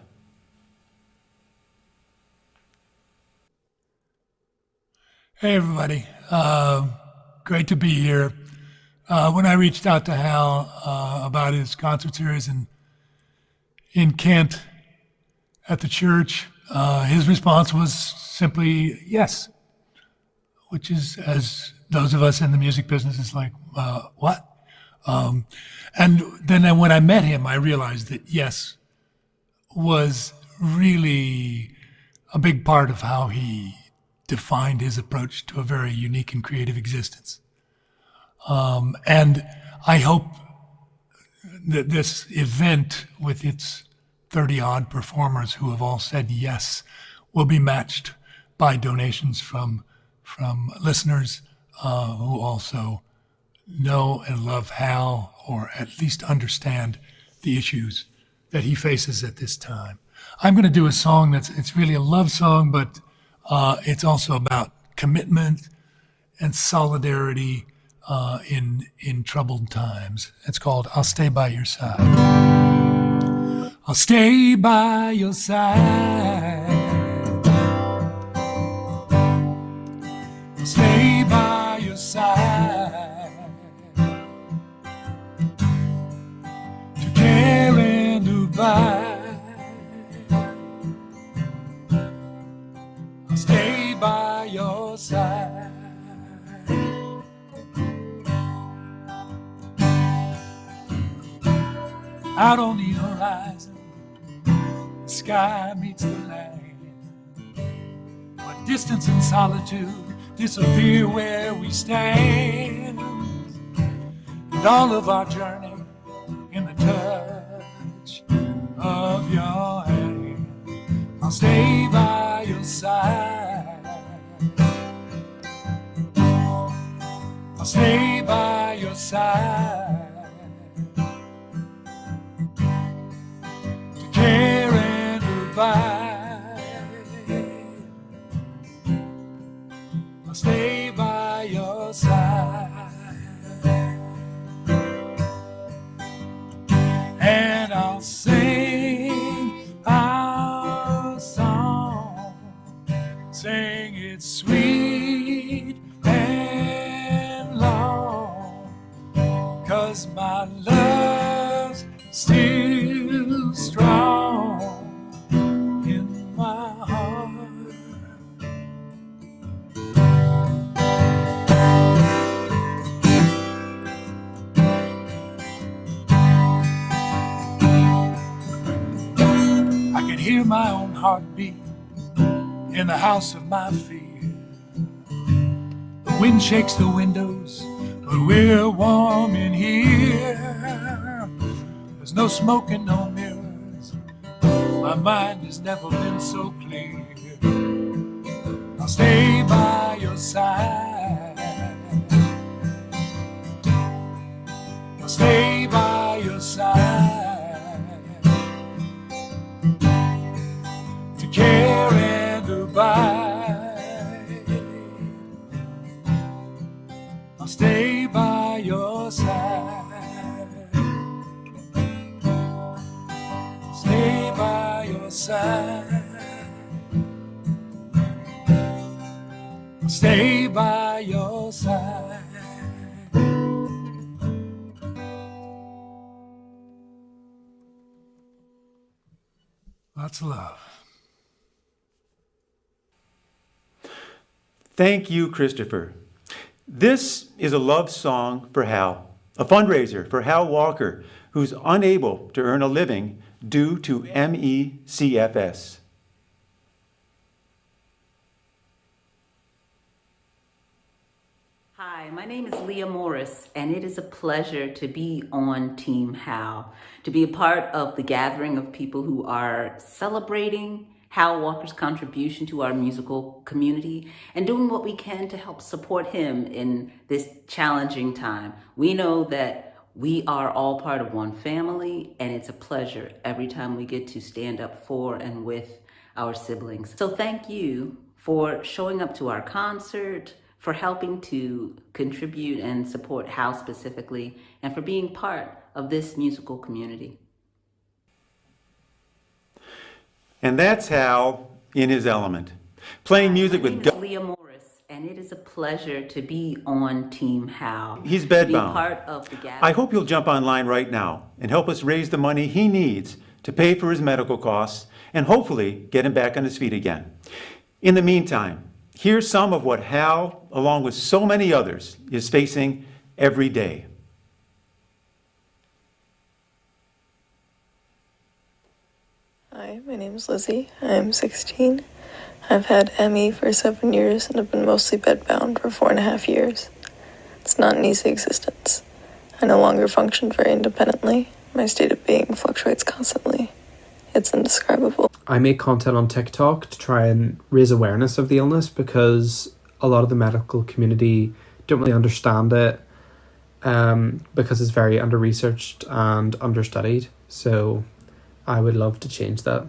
S7: Hey everybody, great to be here. When I reached out to Hal about his concert series in Kent at the church, his response was simply yes, which is, as those of us in the music business, is like, what? And then when I met him, I realized that yes was really a big part of how he defined his approach to a very unique and creative existence. And I hope that this event, with its 30-odd performers who have all said yes, will be matched by donations from listeners who also know and love Hal, or at least understand the issues that he faces at this time. I'm going to do a song it's really a love song, but it's also about commitment and solidarity in troubled times. It's called I'll Stay By Your Side. I'll stay by your side. I'll stay by your side. To care and to abide. I'll stay by your side. Out on the horizon, the sky meets the land. But distance and solitude disappear where we stand. And all of our journey in the touch of your hand. I'll stay by your side. I'll stay by your side. To care and provide. I'll stay by your side. And I'll sing our song. Sing it sweet and long. my love's still strong in my heart. I can hear my own heartbeat in the house of my fear. The wind shakes the windows, but we're warm in here. There's no smoke and no mirrors. My mind has never been so clear. I'll stay by your side. I'll stay by your side to care and abide. I'll stay by your side. Stay by your side. I'll stay by your side. Lots of love.
S2: Thank you, Christopher. This is a love song for Hal, a fundraiser for Hal Walker, who's unable to earn a living due to MECFS.
S8: Hi, my name is Lea Morris, and it is a pleasure to be on Team Hal, to be a part of the gathering of people who are celebrating Hal Walker's contribution to our musical community and doing what we can to help support him in this challenging time. We know that we are all part of one family, and it's a pleasure every time we get to stand up for and with our siblings. So thank you for showing up to our concert, for helping to contribute and support Hal specifically, and for being part of this musical community.
S2: And that's Hal in his element, playing music with
S8: My name is Lea Morris, and it is a pleasure to be on Team Hal.
S2: He's
S8: to be
S2: bedbound.
S8: part of the gathering.
S2: I hope you'll jump online right now and help us raise the money he needs to pay for his medical costs and hopefully get him back on his feet again. In the meantime, here's some of what Hal, along with so many others, is facing every day.
S9: Hi, my name is Lizzie. I'm 16. I've had ME for 7 years and have been mostly bedbound for 4.5 years. It's not an easy existence. I no longer function very independently. My state of being fluctuates constantly. It's indescribable.
S23: I make content on TikTok to try and raise awareness of the illness because a lot of the medical community don't really understand it because it's very under-researched and understudied. So I would love to change that.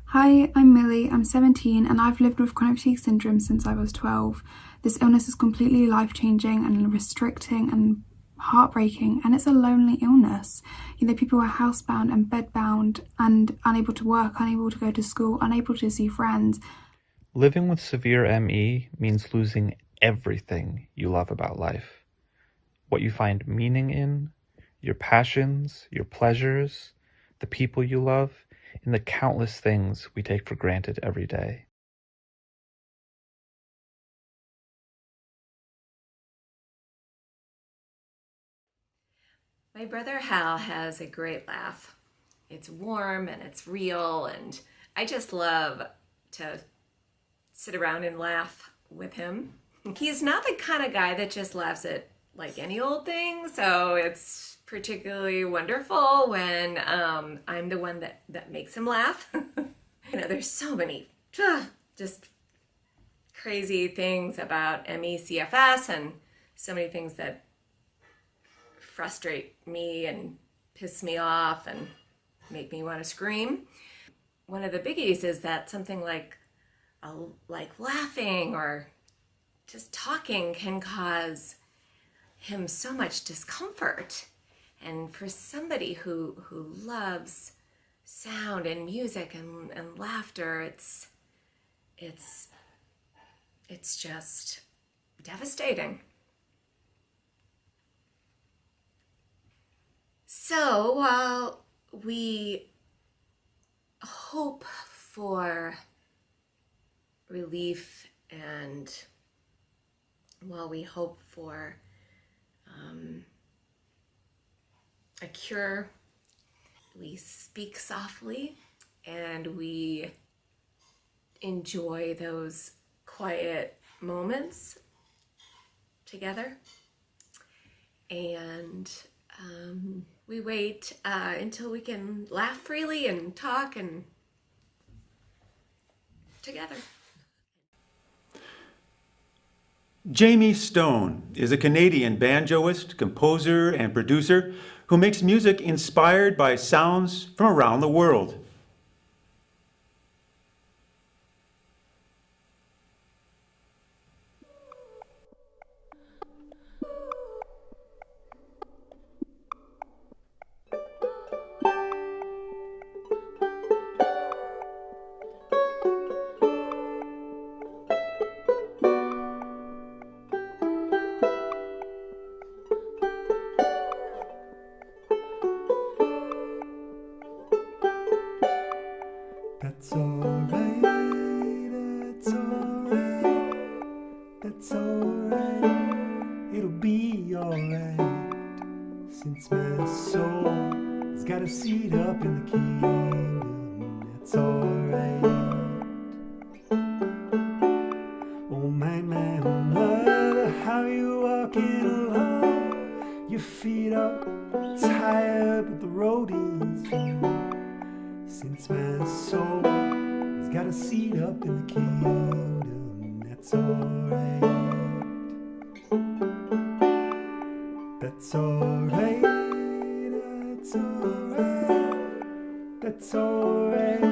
S24: Hi, I'm Millie. I'm 17 and I've lived with chronic fatigue syndrome since I was 12. This illness is completely life-changing and restricting and heartbreaking, and it's a lonely illness. You know, people are housebound and bedbound and unable to work, unable to go to school, unable to see friends.
S25: Living with severe ME means losing everything you love about life. What you find meaning in, your passions, your pleasures, the people you love, and the countless things we take for granted every day.
S26: My brother Hal has a great laugh. It's warm and it's real, and I just love to sit around and laugh with him. He's not the kind of guy that just laughs at like any old thing, so it's particularly wonderful when I'm the one that makes him laugh. You know, there's so many just crazy things about MECFS and so many things that frustrate me and piss me off and make me want to scream. One of the biggies is that something like laughing or just talking can cause him so much discomfort. And for somebody who loves sound and music and laughter, it's just devastating. So while we hope for relief and while we hope for a cure, we speak softly and we enjoy those quiet moments together. And we wait until we can laugh freely and talk and together.
S2: Jamie Stone is a Canadian banjoist, composer, and producer who makes music inspired by sounds from around the world.
S10: That's alright, that's alright, that's alright, it'll be alright, since my soul has got a seat up in the kingdom, that's alright. Oh man, man, mother, how you walking along, your feet up, tired, but the road is long. Since my soul has got a seat up in the kingdom, that's alright. That's alright, that's alright, that's alright,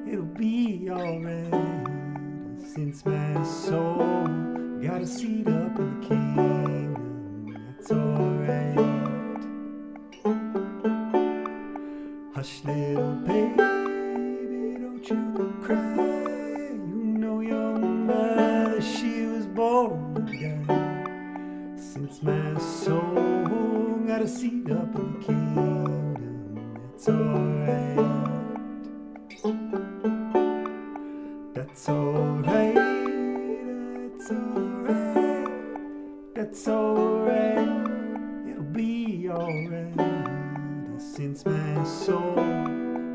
S10: it'll be alright. Since my soul got a seat up in the kingdom, that's alright. Hush, little baby, don't you cry. You know your mother, she was born to die. Since my soul got a seat up in the kingdom, that's alright. That's alright, that's alright, that's alright, it'll be alright. Since my soul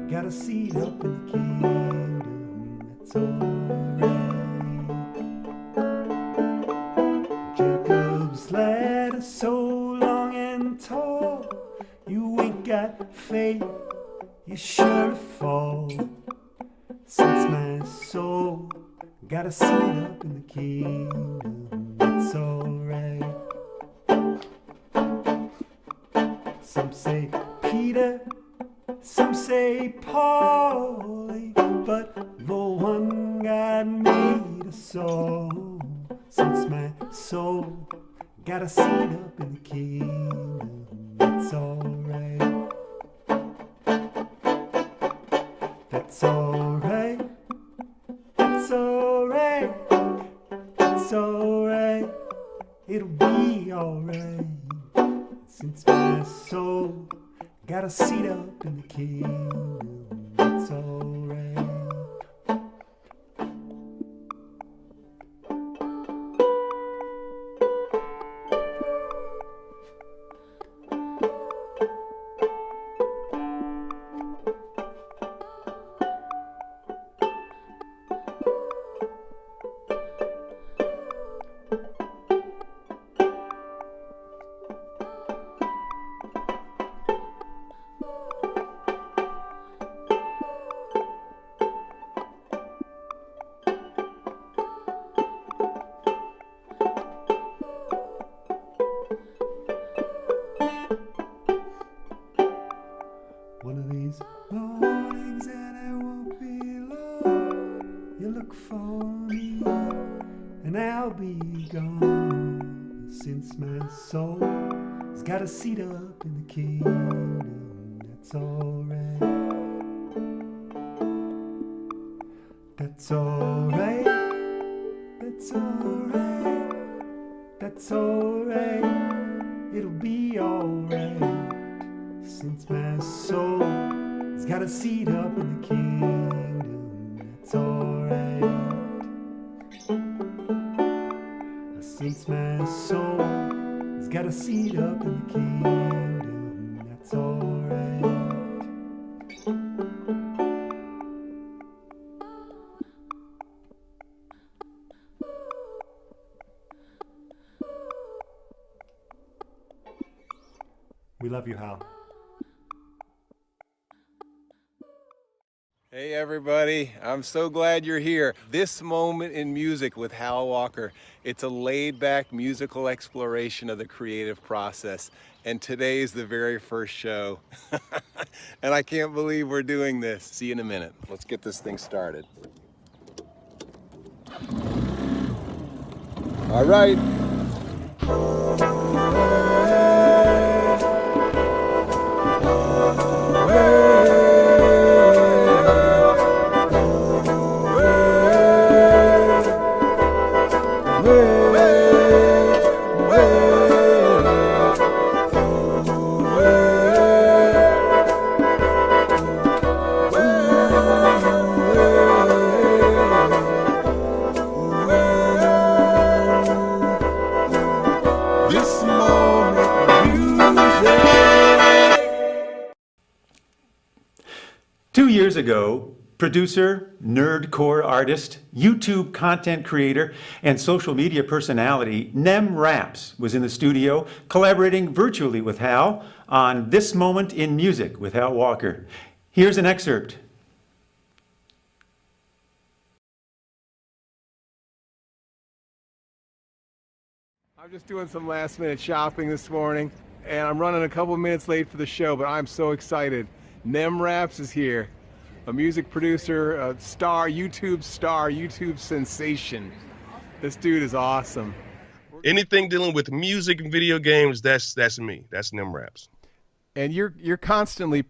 S10: got a seat up in the kingdom, that's alright. Jacob's ladder so long and tall, you ain't got faith, you're sure to fall. Since my soul got a seat up in the kingdom, that's alright. Some say Peter, some say Paul, but the one God made us all. Since my soul got a seat up in the kingdom, that's alright. That's alright, that's alright, that's alright, it'll be alright. Since my soul got a seat up in the kingdom, that's alright. One of these mornings and it won't be long, you look for me and I'll be gone. Since my soul has got a seat up in the kingdom, that's alright. That's alright, that's alright, that's alright, it'll be alright. since my soul has got a seat up in the kingdom, that's alright. Since my soul has got a seat up in the kingdom, that's alright. We love you, Hal.
S20: Hey everybody, I'm so glad you're here. This Moment in Music with Hal Walker. It's a laid-back musical exploration of the creative process. And today is the very first show. And I can't believe we're doing this. See you in a minute. Let's get this thing started. All right. This moment music.
S2: 2 years ago, producer, nerdcore artist, YouTube content creator, and social media personality Nem Raps was in the studio collaborating virtually with Hal on This Moment in Music with Hal Walker. Here's an excerpt.
S20: I'm just doing some last minute shopping this morning, and I'm running a couple minutes late for the show, but I'm so excited. Nem Raps is here, a music producer, a star, YouTube sensation. This dude is awesome.
S11: Anything dealing with music and video games, that's me. That's Nem Raps.
S20: And you're constantly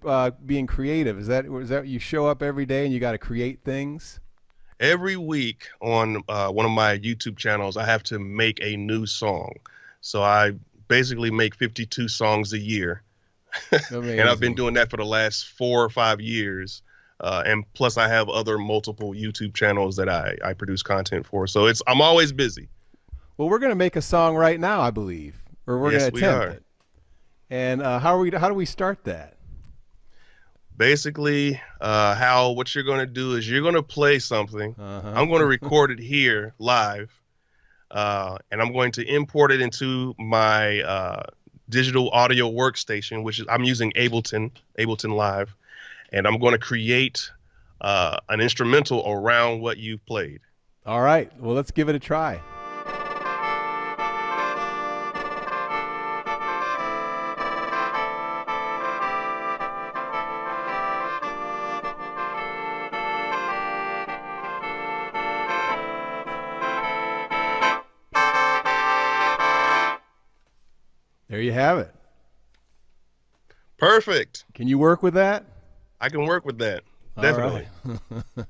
S20: being creative. Is that you show up every day and you got to create things?
S11: Every week on one of my YouTube channels, I have to make a new song. So I basically make 52 songs a year. And I've been doing that for the last 4 or 5 years. And plus I have other multiple YouTube channels that I produce content for. So I'm always busy.
S20: Well, we're going to make a song right now, I believe, or we're going to attempt it. And how do we start that?
S11: Basically, Hal, what you're going to do is you're going to play something. I'm going to record it here live, and I'm going to import it into my digital audio workstation, which is I'm using Ableton Live, and I'm going to create an instrumental around what you've played.
S20: All right. Well, let's give it a try. There you have it.
S11: Perfect.
S20: Can you work with that?
S11: I can work with that. Definitely.
S20: Right.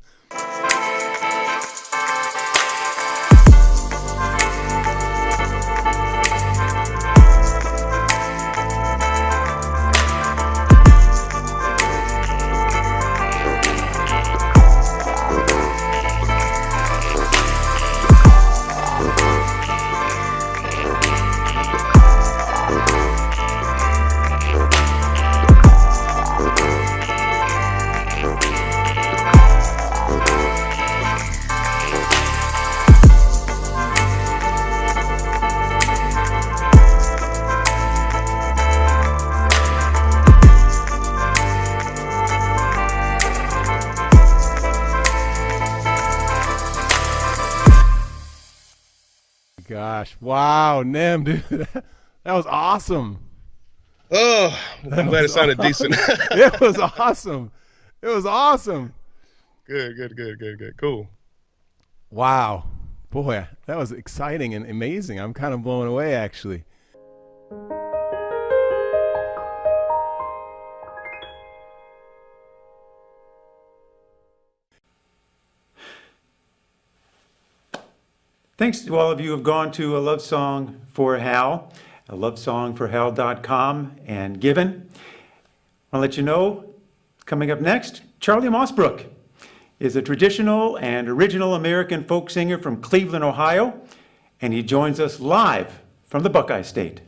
S20: Gosh, wow, Nem, dude, that was awesome.
S11: Oh, I'm glad it sounded decent.
S20: It was awesome. It was awesome.
S11: Good. Cool.
S20: Wow, boy, that was exciting and amazing. I'm kind of blown away, actually.
S2: Thanks to all of you who have gone to A Love Song for Hal, a lovesongforhal.com, and given. I'll let you know, coming up next, Charlie Mossbrook is a traditional and original American folk singer from Cleveland, Ohio, and he joins us live from the Buckeye State.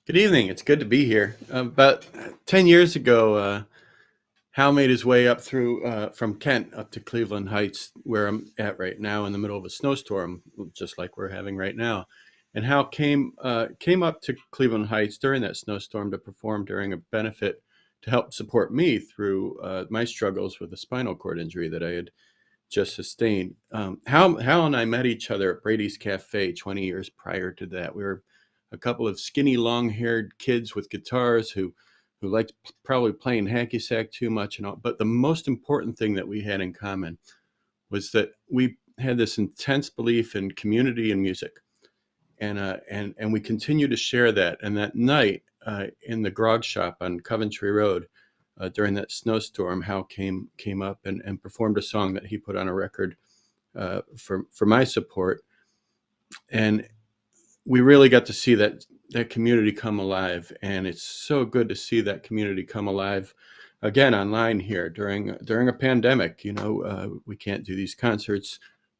S12: Good evening. It's good to be here. About 10 years ago, Hal made his way up through from Kent up to Cleveland Heights, where I'm at right now, in the middle of a snowstorm, just like we're having right now. And Hal came up to Cleveland Heights during that snowstorm to perform during a benefit to help support me through my struggles with a spinal cord injury that I had just sustained. Hal and I met each other at Brady's Cafe 20 years prior to that. We were a couple of skinny, long-haired kids with guitars who liked probably playing hacky sack too much and all. But the most important thing that we had in common was that we had this intense belief in community and music, and we continue to share that. And that night in the grog shop on Coventry Road, during that snowstorm, Hal came up and performed a song that he put on a record for my support, and we really got to see that community come alive. And it's so good to see that community come alive again online here during a pandemic. You know, we can't do these concerts,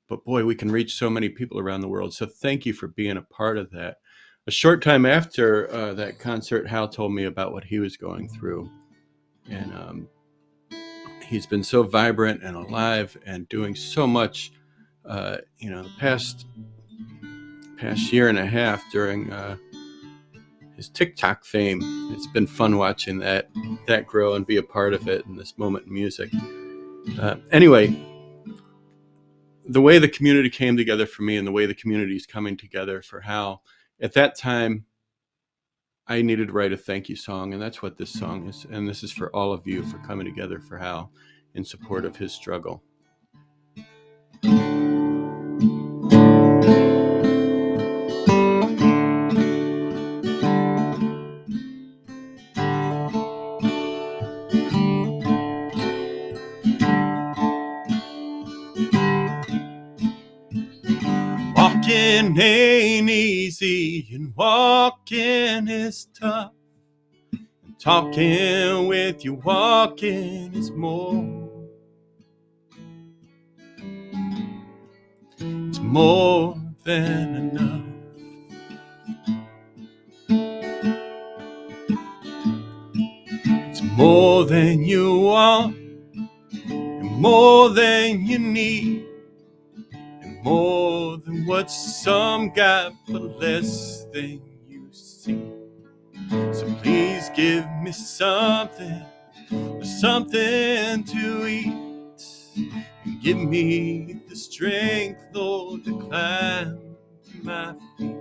S12: but boy, we can reach so many people around the world. So thank you for being a part of that. A short time after that concert, Hal told me about what he was going through, and he's been so vibrant and alive and doing so much the past year and a half during his TikTok fame. It's been fun watching that grow and be a part of it in this moment in music. Anyway, the way the community came together for me and the way the community is coming together for Hal, at that time, I needed to write a thank you song, and that's what this song is. And this is for all of you for coming together for Hal in support of his struggle. Walking ain't easy and walking is tough. And talking with you walking is more. It's more than enough. It's more than you want and more than you need. More than what some got, but less than you see. So please give me something to eat, and give me the strength, Lord, to climb to my feet.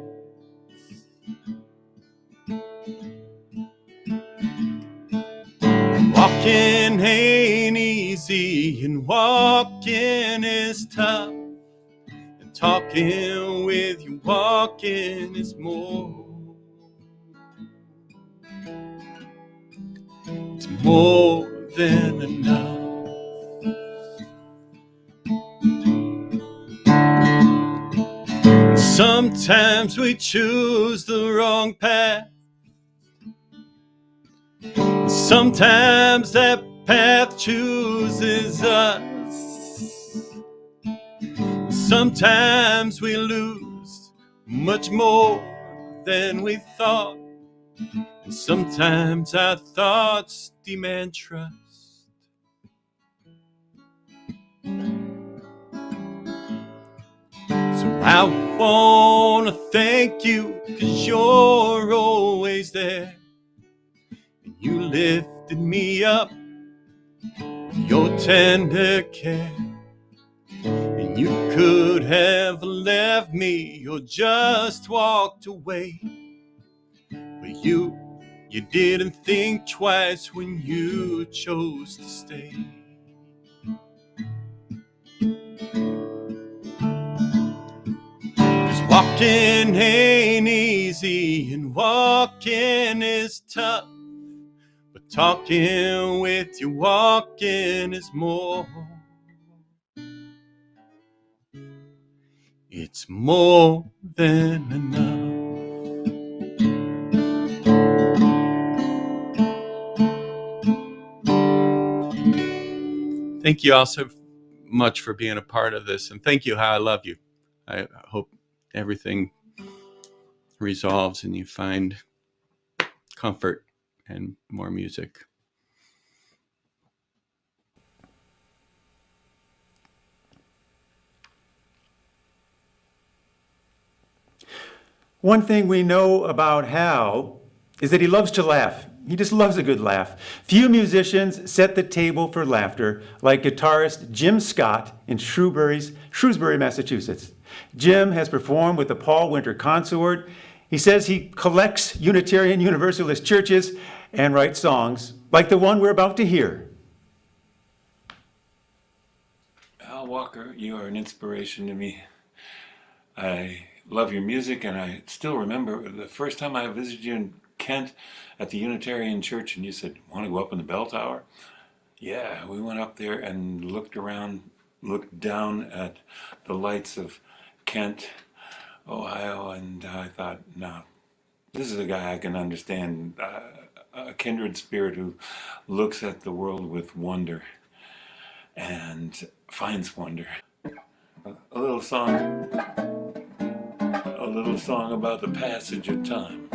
S12: Walking ain't easy and walking is tough. Talking with you, walking is more. It's more than enough. Sometimes we choose the wrong path. Sometimes that path chooses us. Sometimes we lose much more than we thought, and sometimes our thoughts demand trust. So I want to thank you, 'cause you're always there, and you lifted me up with your tender care. And you could have left me or just walked away, but you didn't think twice when you chose to stay. 'Cause walking ain't easy and walking is tough, but talking with you walking is more. It's more than enough. thank you all so much for being a part of this. And thank you, Hal. I love you. I hope everything resolves and you find comfort and more music.
S2: One thing we know about Hal is that he loves to laugh. He just loves a good laugh. Few musicians set the table for laughter like guitarist Jim Scott in Shrewsbury, Massachusetts. Jim has performed with the Paul Winter Consort. He says he collects Unitarian Universalist churches and writes songs like the one we're about to hear.
S13: Hal Walker, you are an inspiration to me. I love your music, and I still remember the first time I visited you in Kent at the Unitarian Church, and you said, "Want to go up in the bell tower?" Yeah, we went up there and looked around, looked down at the lights of Kent, Ohio, and I thought, no, this is a guy I can understand, a kindred spirit who looks at the world with wonder and finds wonder. A little song about the passage of time.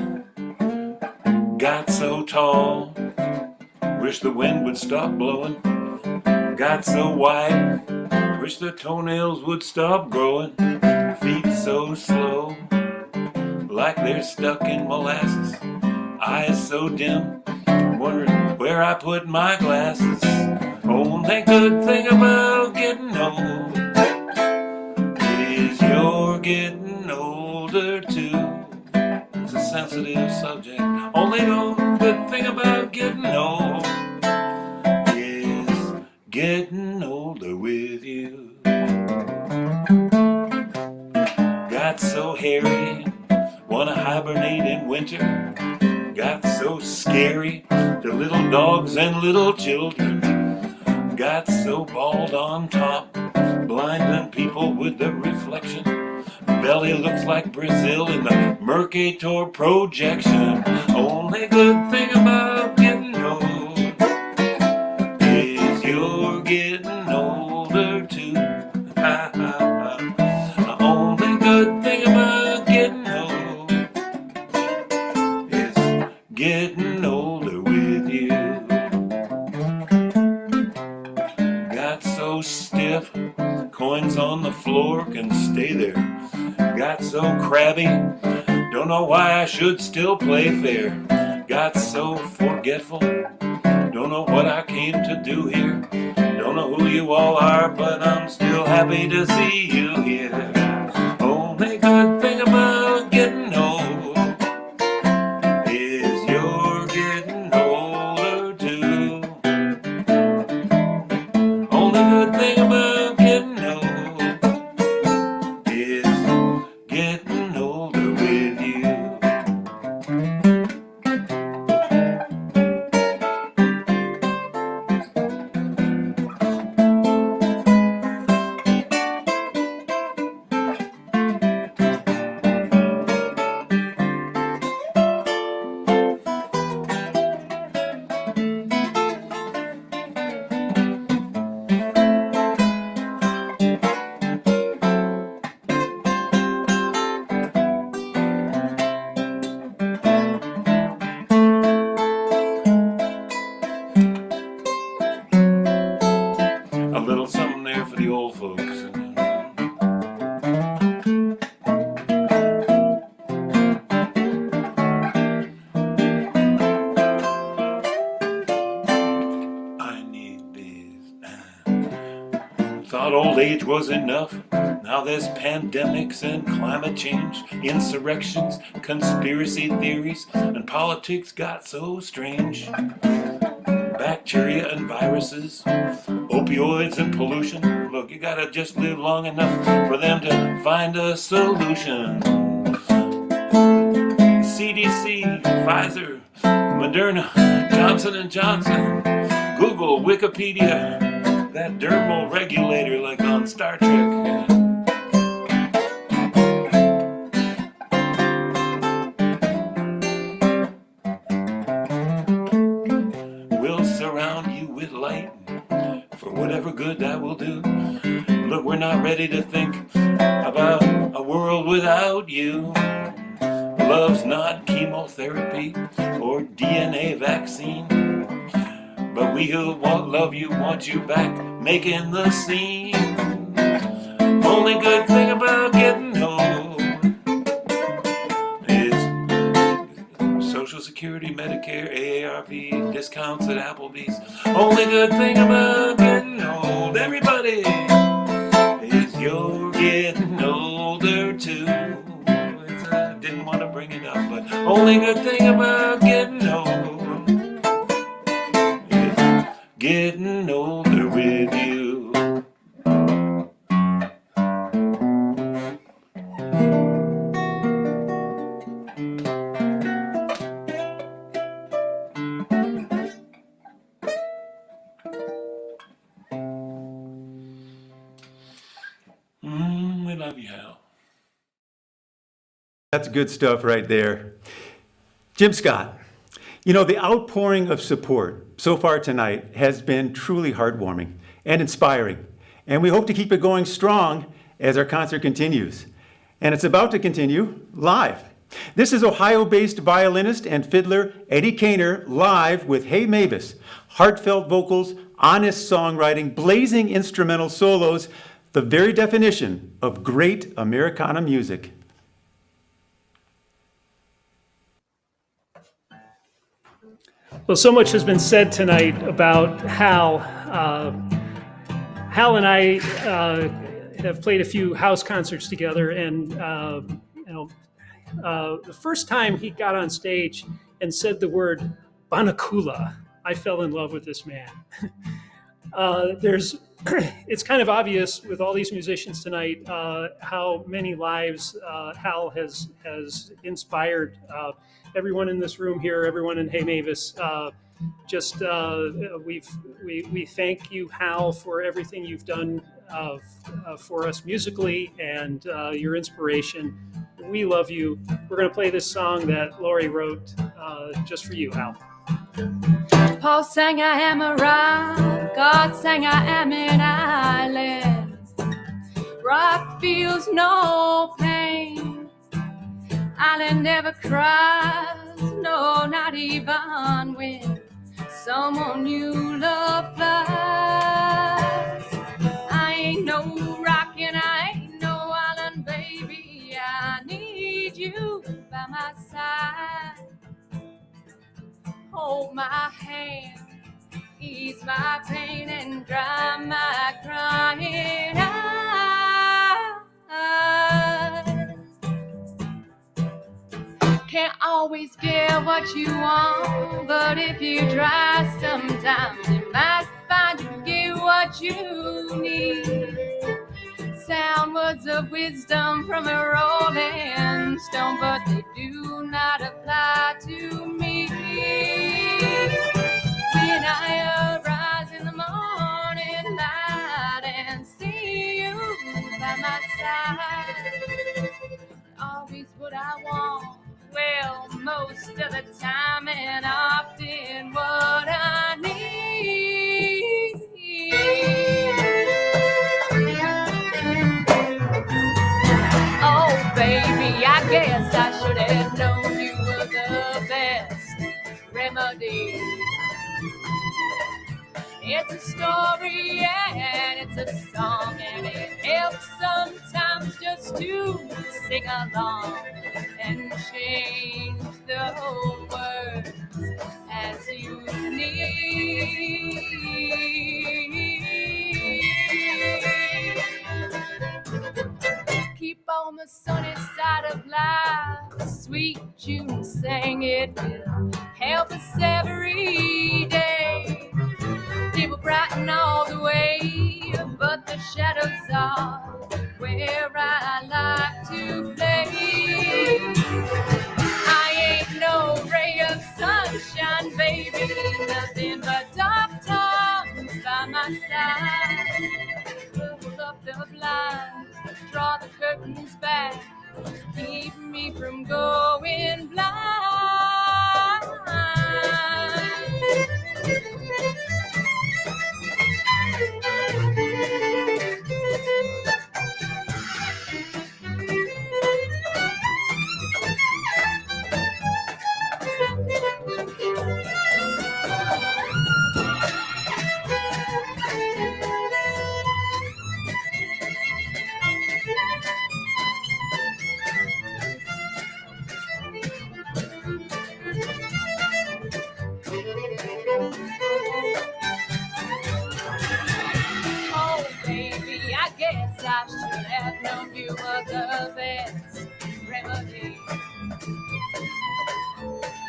S13: Got so tall, wish the wind would stop blowing. Got so wide, wish the toenails would stop growing. Feet so slow, like they're stuck in molasses. Eyes so dim, wondering where I put my glasses. Only good thing about getting old is you're getting older too. It's a sensitive subject. Only good thing about getting old is getting older with you. Got so hairy, wanna hibernate in winter. Got so scary to little dogs and little children. Got so bald on top, blinding people with the reflection. Belly looks like Brazil in the Mercator projection. Only good thing about getting old is you're getting older too. The only good thing about getting old is getting older with you. Got so stiff, coins on the floor can stay there. Got so crabby, don't know why I should still play fair. Got so forgetful, don't know what I came to do here. Don't know who you all are, but I'm still happy to see you here. Only good thing about getting old is you're getting older too. Only good thing about getting old is getting older with you. A little something there for the old folks. I need these. Thought old age was enough. Now there's pandemics and climate change, insurrections, conspiracy theories, and politics got so strange. Bacteria and viruses, opioids and pollution. Look, you gotta just live long enough for them to find a solution. CDC, Pfizer, Moderna, Johnson & Johnson, Google, Wikipedia, that dermal regulator like on Star Trek. We'll surround you with light for whatever good ready to think about a world without you. Love's not chemotherapy or DNA vaccine, but we who love you want you back, making the scene. Only good thing about getting old is Social Security, Medicare, AARP, discounts at Applebee's. Only good thing about getting old, everybody, is you're getting older too. Didn't want to bring it up, but only good thing about getting old is getting older with you. We love you, Hal.
S2: That's good stuff right there. Jim Scott, you know, the outpouring of support so far tonight has been truly heartwarming and inspiring. And we hope to keep it going strong as our concert continues. And it's about to continue live. This is Ohio-based violinist and fiddler Eddie Kaner live with Hey Mavis. Heartfelt vocals, honest songwriting, blazing instrumental solos, the very definition of great Americana music.
S14: Well, so much has been said tonight about Hal. Hal and I have played a few house concerts together, and the first time he got on stage and said the word Banakula, I fell in love with this man. It's kind of obvious with all these musicians tonight how many lives Hal has inspired. Everyone in this room here, everyone in Hey Mavis, we thank you, Hal, for everything you've done for us musically and your inspiration. We love you. We're going to play this song that Laurie wrote just for you, Hal.
S1: Paul sang I am a rock, God sang I am an island. Rock feels no pain, island never cries, no, not even when someone you love flies. I ain't no rock and I ain't no island, baby, I need you by my side. Hold my hand, ease my pain and dry my crying eyes. Can't always get what you want, but if you try sometimes you might find you get what you need. Sound words of wisdom from a rolling stone, but they do not apply to me. When I arise in the morning light and see you by my side, always what I want, well, most of the time and often what I need. Oh, baby, I guess I should have known you were the best remedy. It's a story and it's a song, and it helps sometimes just to sing along and change the whole words as you need. Keep on the sunny side of life, sweet June sang it will help us every day. It will brighten all the way, but the shadows are where I like to play. I ain't no ray of sunshine, baby, nothing but dark times by my side. Pull up the blinds, draw the curtains back, keep me from going blind. known you were the best remedy.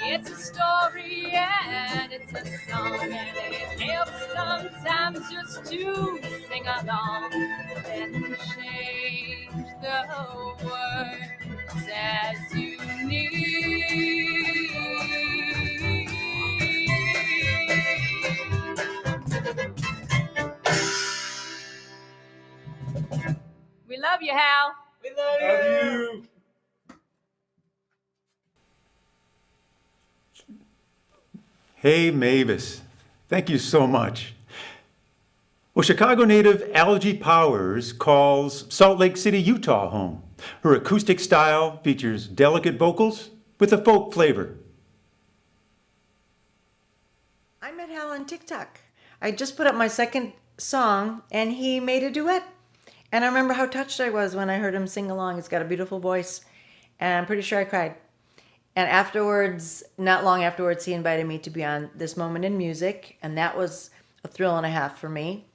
S1: It's a story and it's a song, and it helps sometimes just to sing along. Then change the words as you need. We love you, Hal. We love you.
S2: Hey, Mavis. Thank you so much. Well, Chicago native Algie Powers calls Salt Lake City, Utah home. Her acoustic style features delicate vocals with a folk flavor.
S15: I met Hal on TikTok. I just put up my second song and he made a duet. And I remember how touched I was when I heard him sing along. He's got a beautiful voice and I'm pretty sure I cried. And afterwards, not long afterwards, he invited me to be on This Moment in Music, and that was a thrill and a half for me.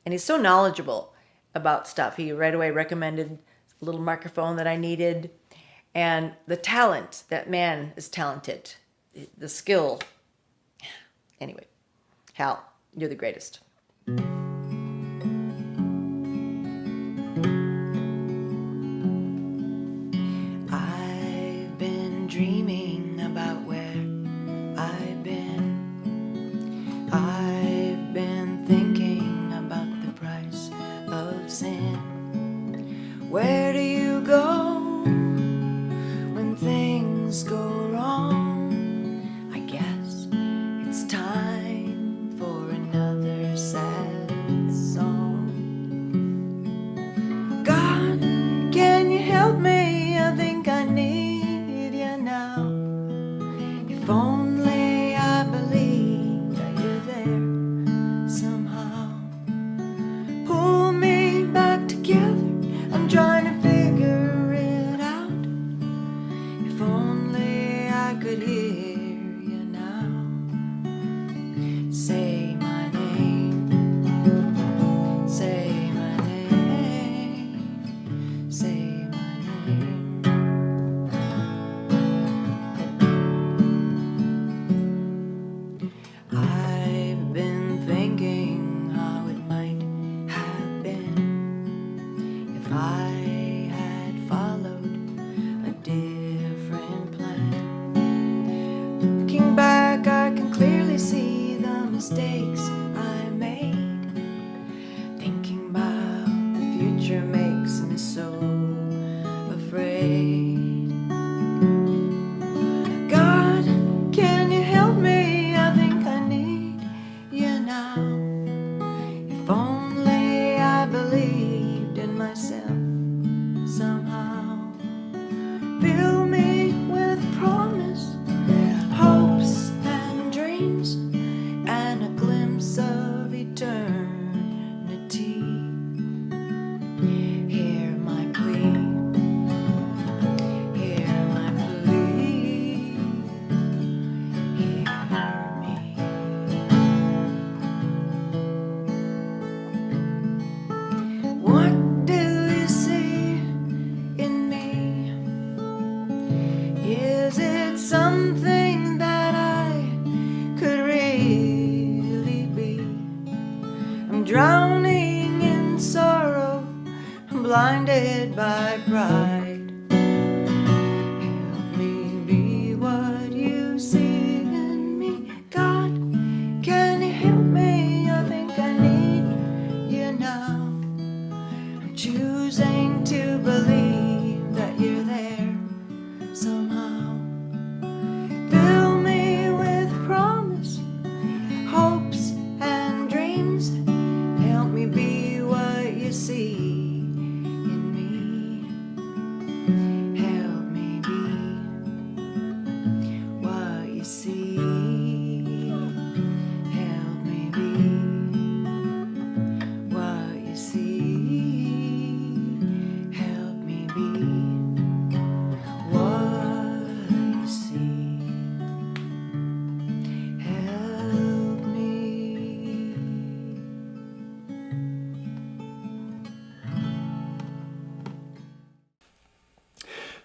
S15: And he's so knowledgeable about stuff. He right away recommended a little microphone that I needed, and the talent. That man is talented. The skill. Anyway, Hal, you're the greatest. Dreaming about where I've been. I've been thinking about the price of sin. Where do you go when things go wrong? I guess it's time for another sad song. God, can you help me? I think I need now. If only I believe that you're there somehow. Pull me back together. I'm trying to figure it out. If only I could hear you now. Say my name. Say my name. Say my name. I've been thinking how it might have been if I had followed a different plan. Looking back, I can clearly see the mistakes I made. Thinking about the future makes me so afraid. God, can you help me? If only I believed in myself somehow. Fill me with promise, hopes and dreams, and a glimpse of eternity. Hear my plea.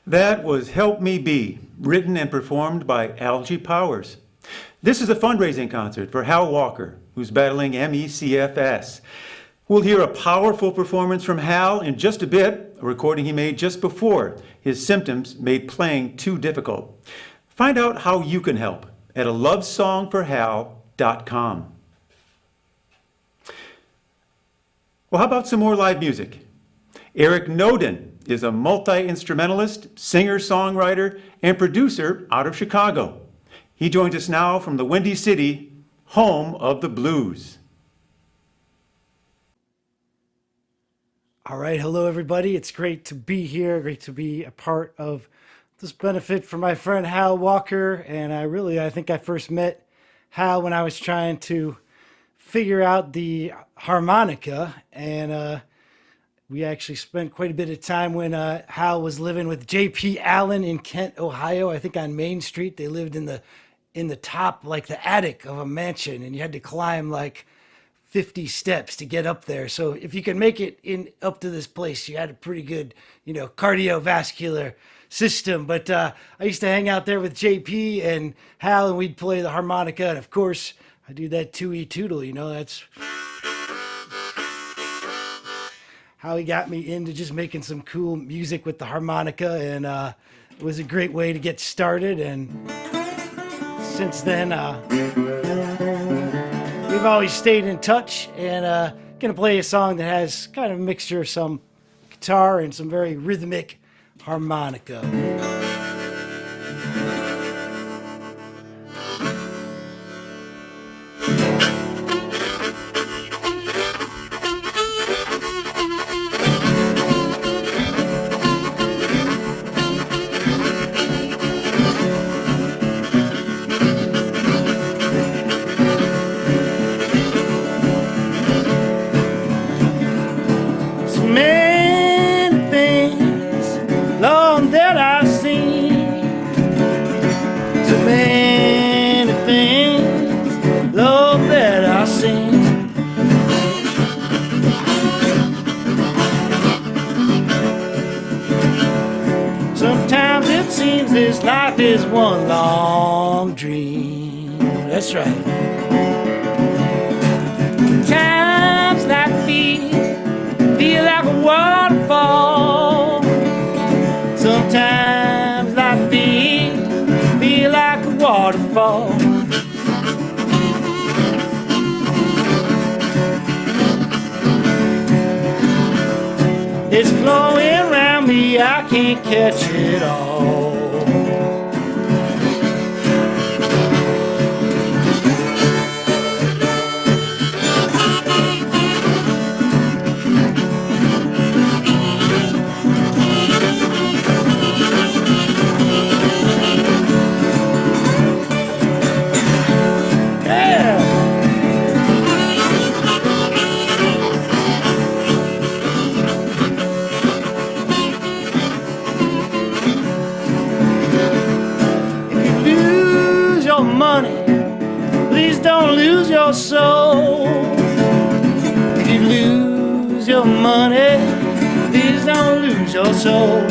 S2: That was Help Me Be, written and performed by Algie Powers. This is a fundraising concert for Hal Walker, who's battling ME/CFS. We'll hear a powerful performance from Hal in just a bit, a recording he made just before his symptoms made playing too difficult. Find out how you can help at lovesongforhal.com. Well, how about some more live music? Eric Noden is a multi-instrumentalist, singer-songwriter, and producer out of Chicago. He joins us now from the Windy City, home of the blues.
S16: All right, hello everybody. It's great to be here, great to be a part of this benefit for my friend Hal Walker. And I think I first met Hal when I was trying to figure out the harmonica, and we actually spent quite a bit of time when Hal was living with J.P. Allen in Kent, Ohio. I think on Main Street. They lived in the top, like the attic of a mansion, and you had to climb like 50 steps to get up there. So if you can make it up to this place, you had a pretty good, cardiovascular system. But I used to hang out there with JP and Hal, and we'd play the harmonica. And of course, I do that two-e tootle, that's how he got me into just making some cool music with the harmonica. And it was a great way to get started. And since then, we've always stayed in touch, and gonna play a song that has kind of a mixture of some guitar and some very rhythmic harmonica. Sometimes it seems this life is one long dream. That's right. Times like feel like a waterfall. Sometimes like feel like a waterfall. It's flowing around me, I can't catch it all. Lose your soul. If you lose your money, please don't lose your soul.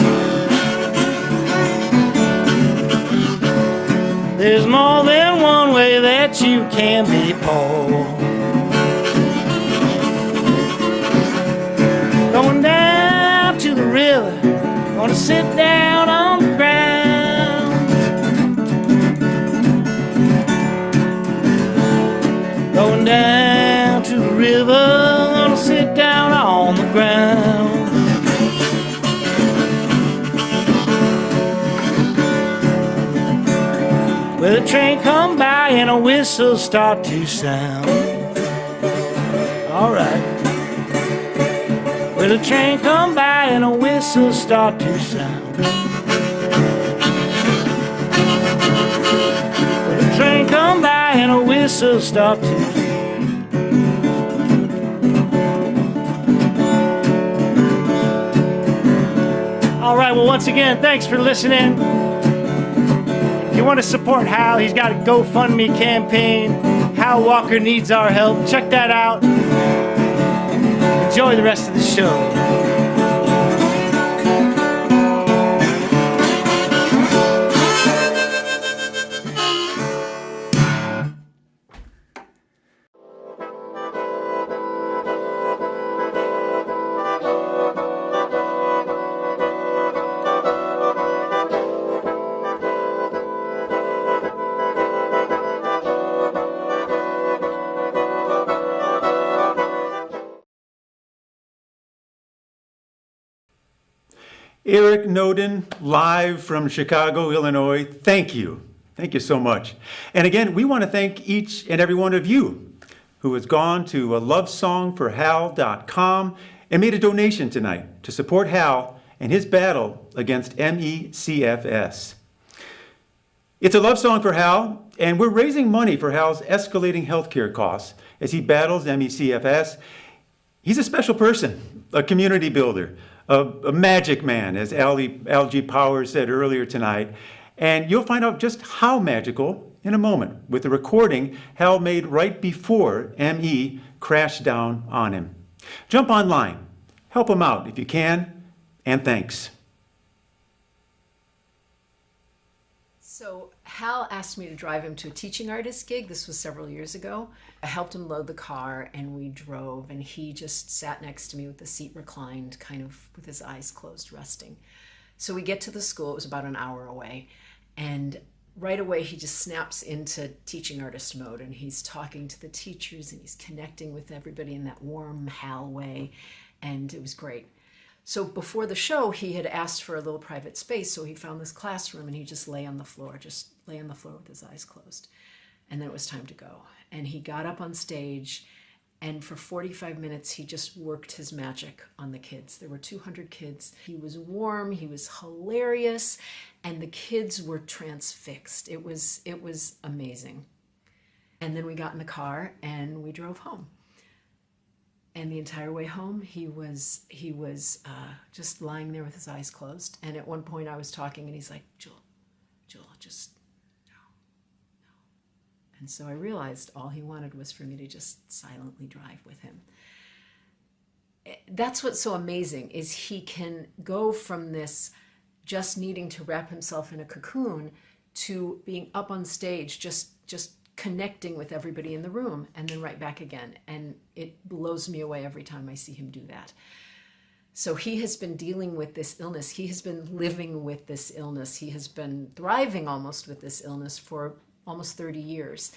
S16: There's more than one way that you can be poor. Going down to the river, gonna sit down on the ground. Going down to the river, gonna sit down on the ground. Well, a train come by and a whistle start to sound. All right. Well, a train come by and a whistle start to sound. Well, a train come by and a whistle start to sound. All right, well, once again, thanks for listening. If you want to support Hal, he's got a GoFundMe campaign. Hal Walker Needs Our Help. Check that out. Enjoy the rest of the show.
S2: Eric Noden, live from Chicago, Illinois, thank you. Thank you so much. And again, we want to thank each and every one of you who has gone to lovesongforhal.com and made a donation tonight to support Hal and his battle against ME/CFS. It's a love song for Hal, and we're raising money for Hal's escalating healthcare costs as he battles ME/CFS. He's a special person, a community builder, a magic man, as Algie Powers said earlier tonight. And you'll find out just how magical in a moment with the recording Hal made right before ME crashed down on him. Jump online, help him out if you can, and thanks.
S3: So Hal asked me to drive him to a teaching artist gig. This was several years ago. I helped him load the car and we drove, and he just sat next to me with the seat reclined, kind of with his eyes closed, resting. So we get to the school. It was about an hour away. And right away, he just snaps into teaching artist mode, and he's talking to the teachers and he's connecting with everybody in that warm Hal way. And it was great. So before the show, he had asked for a little private space. So he found this classroom and he just lay on the floor with his eyes closed. And then it was time to go. And he got up on stage, and for 45 minutes, he just worked his magic on the kids. There were 200 kids. He was warm, he was hilarious, and the kids were transfixed. It was amazing. And then we got in the car and we drove home. And the entire way home, he was just lying there with his eyes closed. And at one point I was talking and he's like, Jewel, just no. And so I realized all he wanted was for me to just silently drive with him. That's what's so amazing, is he can go from this just needing to wrap himself in a cocoon to being up on stage, just connecting with everybody in the room, and then right back again. And it blows me away every time I see him do that. So he has been dealing with this illness. He has been living with this illness. He has been thriving almost with this illness for almost 30 years.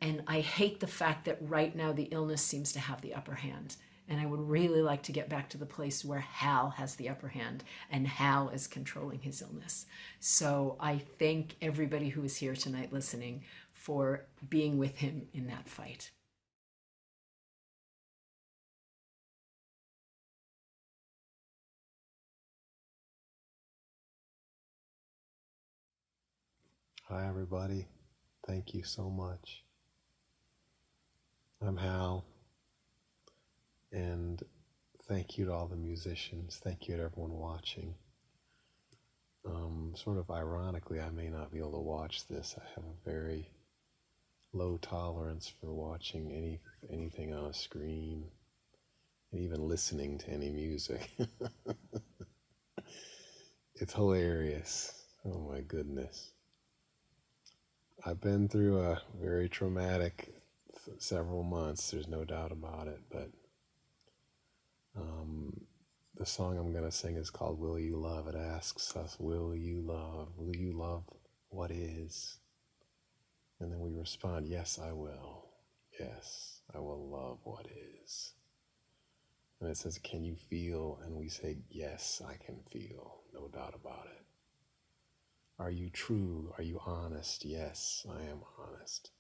S3: And I hate the fact that right now the illness seems to have the upper hand. And I would really like to get back to the place where Hal has the upper hand and Hal is controlling his illness. So I thank everybody who is here tonight listening for being with him in that fight.
S20: Hi, everybody. Thank you so much. I'm Hal, and thank you to all the musicians. Thank you to everyone watching. Sort of ironically, I may not be able to watch this. I have a very low tolerance for watching anything on a screen, and even listening to any music. It's hilarious. Oh my goodness. I've been through a very traumatic several months, there's no doubt about it, but the song I'm going to sing is called Will You Love? It asks us, will you love what is? And then we respond, yes, I will. Yes, I will love what is. And it says, can you feel? And we say, yes, I can feel, no doubt about it. Are you true? Are you honest? Yes, I am honest.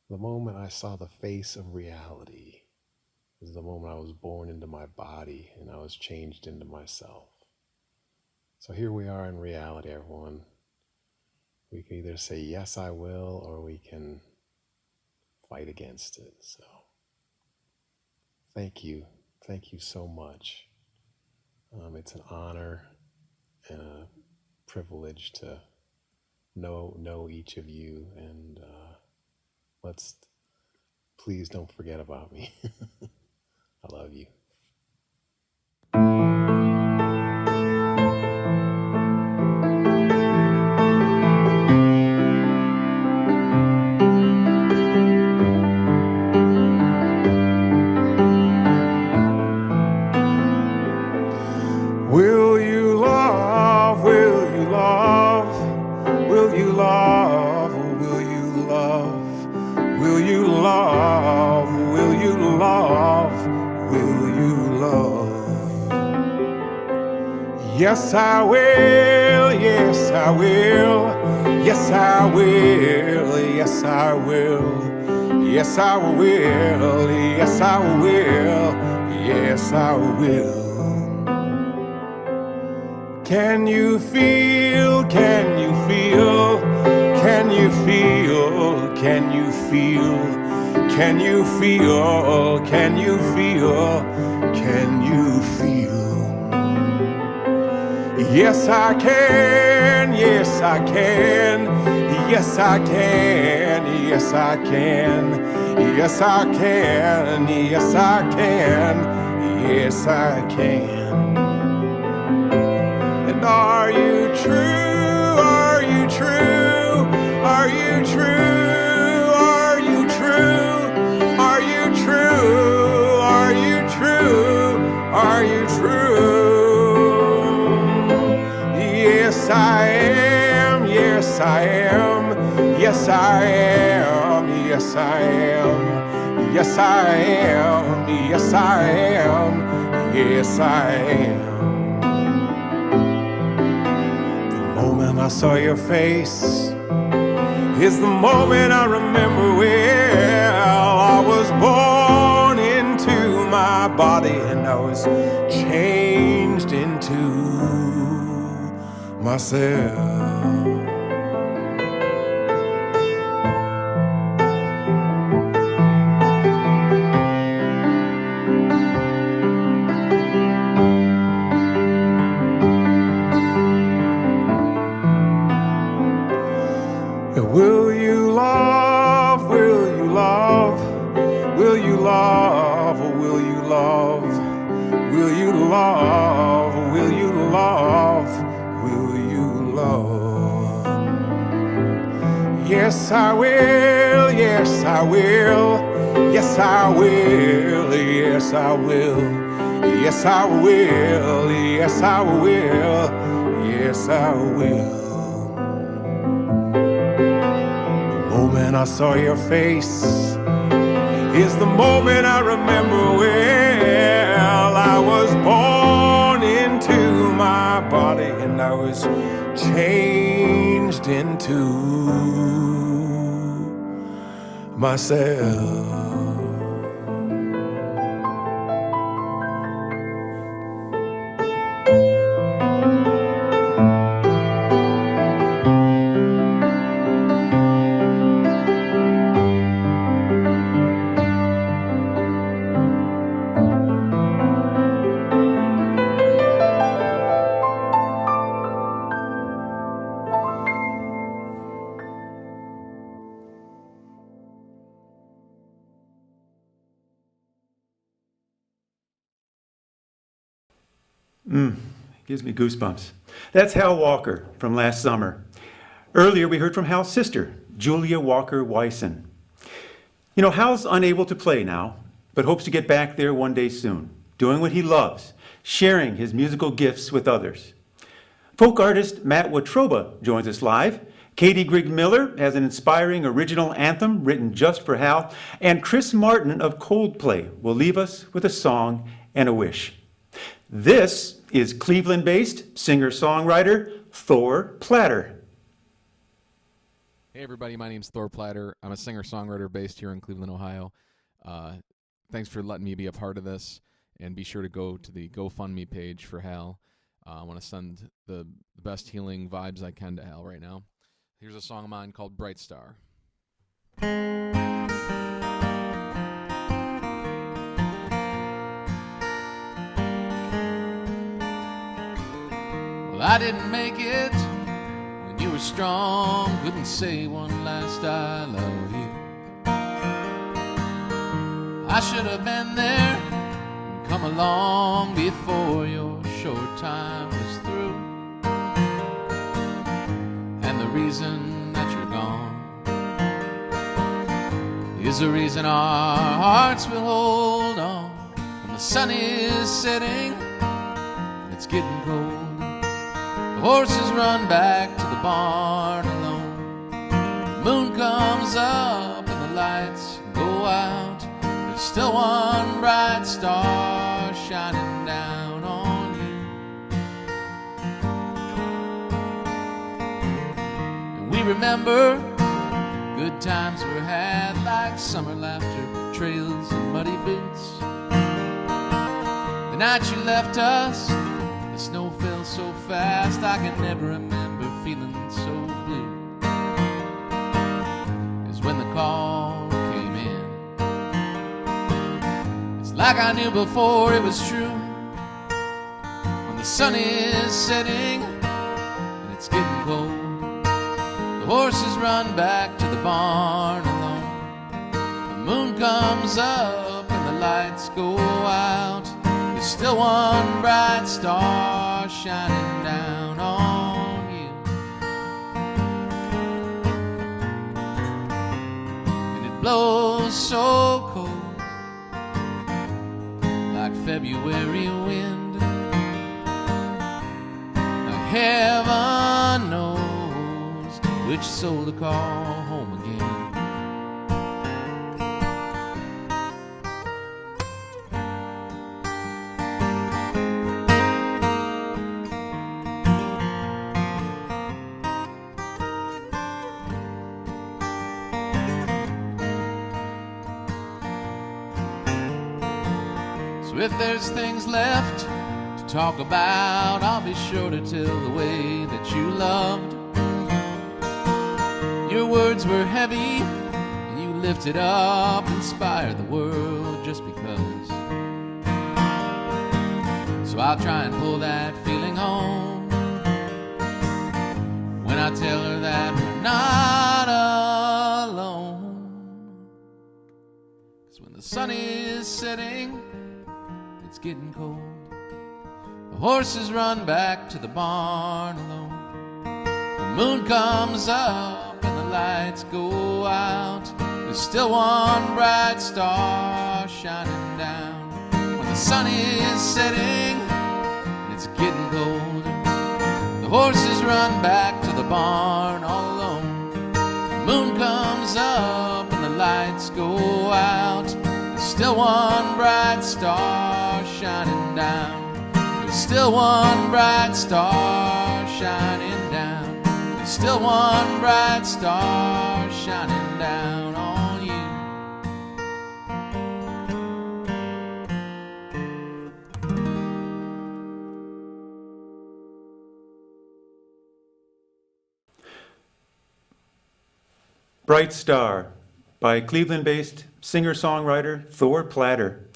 S20: The moment I saw the face of reality was the moment I was born into my body and I was changed into myself. So here we are in reality, everyone. We can either say, yes, I will, or we can fight against it. So thank you. Thank you so much. It's an honor and a privilege to know each of you, and please don't forget about me. I love you.
S10: Will you love? Will you love? Will you love? Will you love? Will you love? Will you love? Will you
S5: Yes, I will. Yes, I will. Yes, I will. Yes, I will. Yes, I will. Yes, I will. Yes, I will. Can you feel? Can you feel? Can you feel? Can you feel? Can you feel? Can you feel? Can you feel? Yes, I can. Yes, I can. Yes, I can. Yes, I can. Yes, I can. Yes, I can. Yes, I can. And are you true? Are you true? Are you true? Are you true? Are you true? Are you true? Are you true? Yes, I am. Yes, I am. Yes, I am. Yes, I am. Yes, I am. Yes, I am. Yes, I am. The moment I saw your face is the moment I remember well. I was born into my body and I was changed into myself. Will you love? Will you love? Will you love? Will you love? Will you love? Will you love? Will you love? Yes, I will. Yes, I will. Yes, I will. Yes, I will. Yes, I will. Yes, I will. Yes, I will. When I saw your face is the moment I remember well. I was born into my body and I was changed into myself.
S2: Gives me goosebumps. That's Hal Walker from last summer. Earlier, we heard from Hal's sister, Julia Walker Wyson. You know, Hal's unable to play now, but hopes to get back there one day soon, doing what he loves, sharing his musical gifts with others. Folk artist Matt Watroba joins us live. Katie Grigg Miller has an inspiring original anthem written just for Hal, and Chris Martin of Coldplay will leave us with a song and a wish. This is Cleveland-based singer-songwriter Thor Platter.
S17: Hey everybody, my name's Thor Platter. I'm a singer-songwriter based here in Cleveland, Ohio. Thanks for letting me be a part of this, and be sure to go to the GoFundMe page for Hal. I want to send the best healing vibes I can to Hal right now. Here's a song of mine called Bright Star. Well, I didn't make it when you were strong, couldn't say one last I love you. I should have been there and come along before your short time was through. And the reason that you're gone is the reason our hearts will hold on. When the sun is setting and it's getting cold, the horses run back to the barn alone. The moon comes up and the lights go out. There's still one bright star shining down on you.
S25: we remember good times were had, like summer laughter, trails, and muddy boots. The night you left us, the snow fell so fast, I can never remember feeling so blue as when the call came in. It's like I knew before it was true. When the sun is setting and it's getting cold, the horses run back to the barn alone. The moon comes up and the lights go out. There's still one bright star shining down on you. And it blows so cold, like February wind. Now heaven knows which soul to call home again. So if there's things left to talk about, I'll be sure to tell the way that you loved. Your words were heavy, and you lifted up, inspired the world just because. So I'll try and pull that feeling home when I tell her that we're not alone. 'Cause when the sun is setting, it's getting cold. The horses run back to the barn alone. The moon comes up and the lights go out. There's still one bright star shining down. When the sun is setting and it's getting cold, the horses run back to the barn all alone. The moon comes up and the lights go out. There's still one bright star shining down. There's still one bright star shining down. There's still one bright star shining down on you.
S2: Bright Star by Cleveland-based singer-songwriter Thor Platter.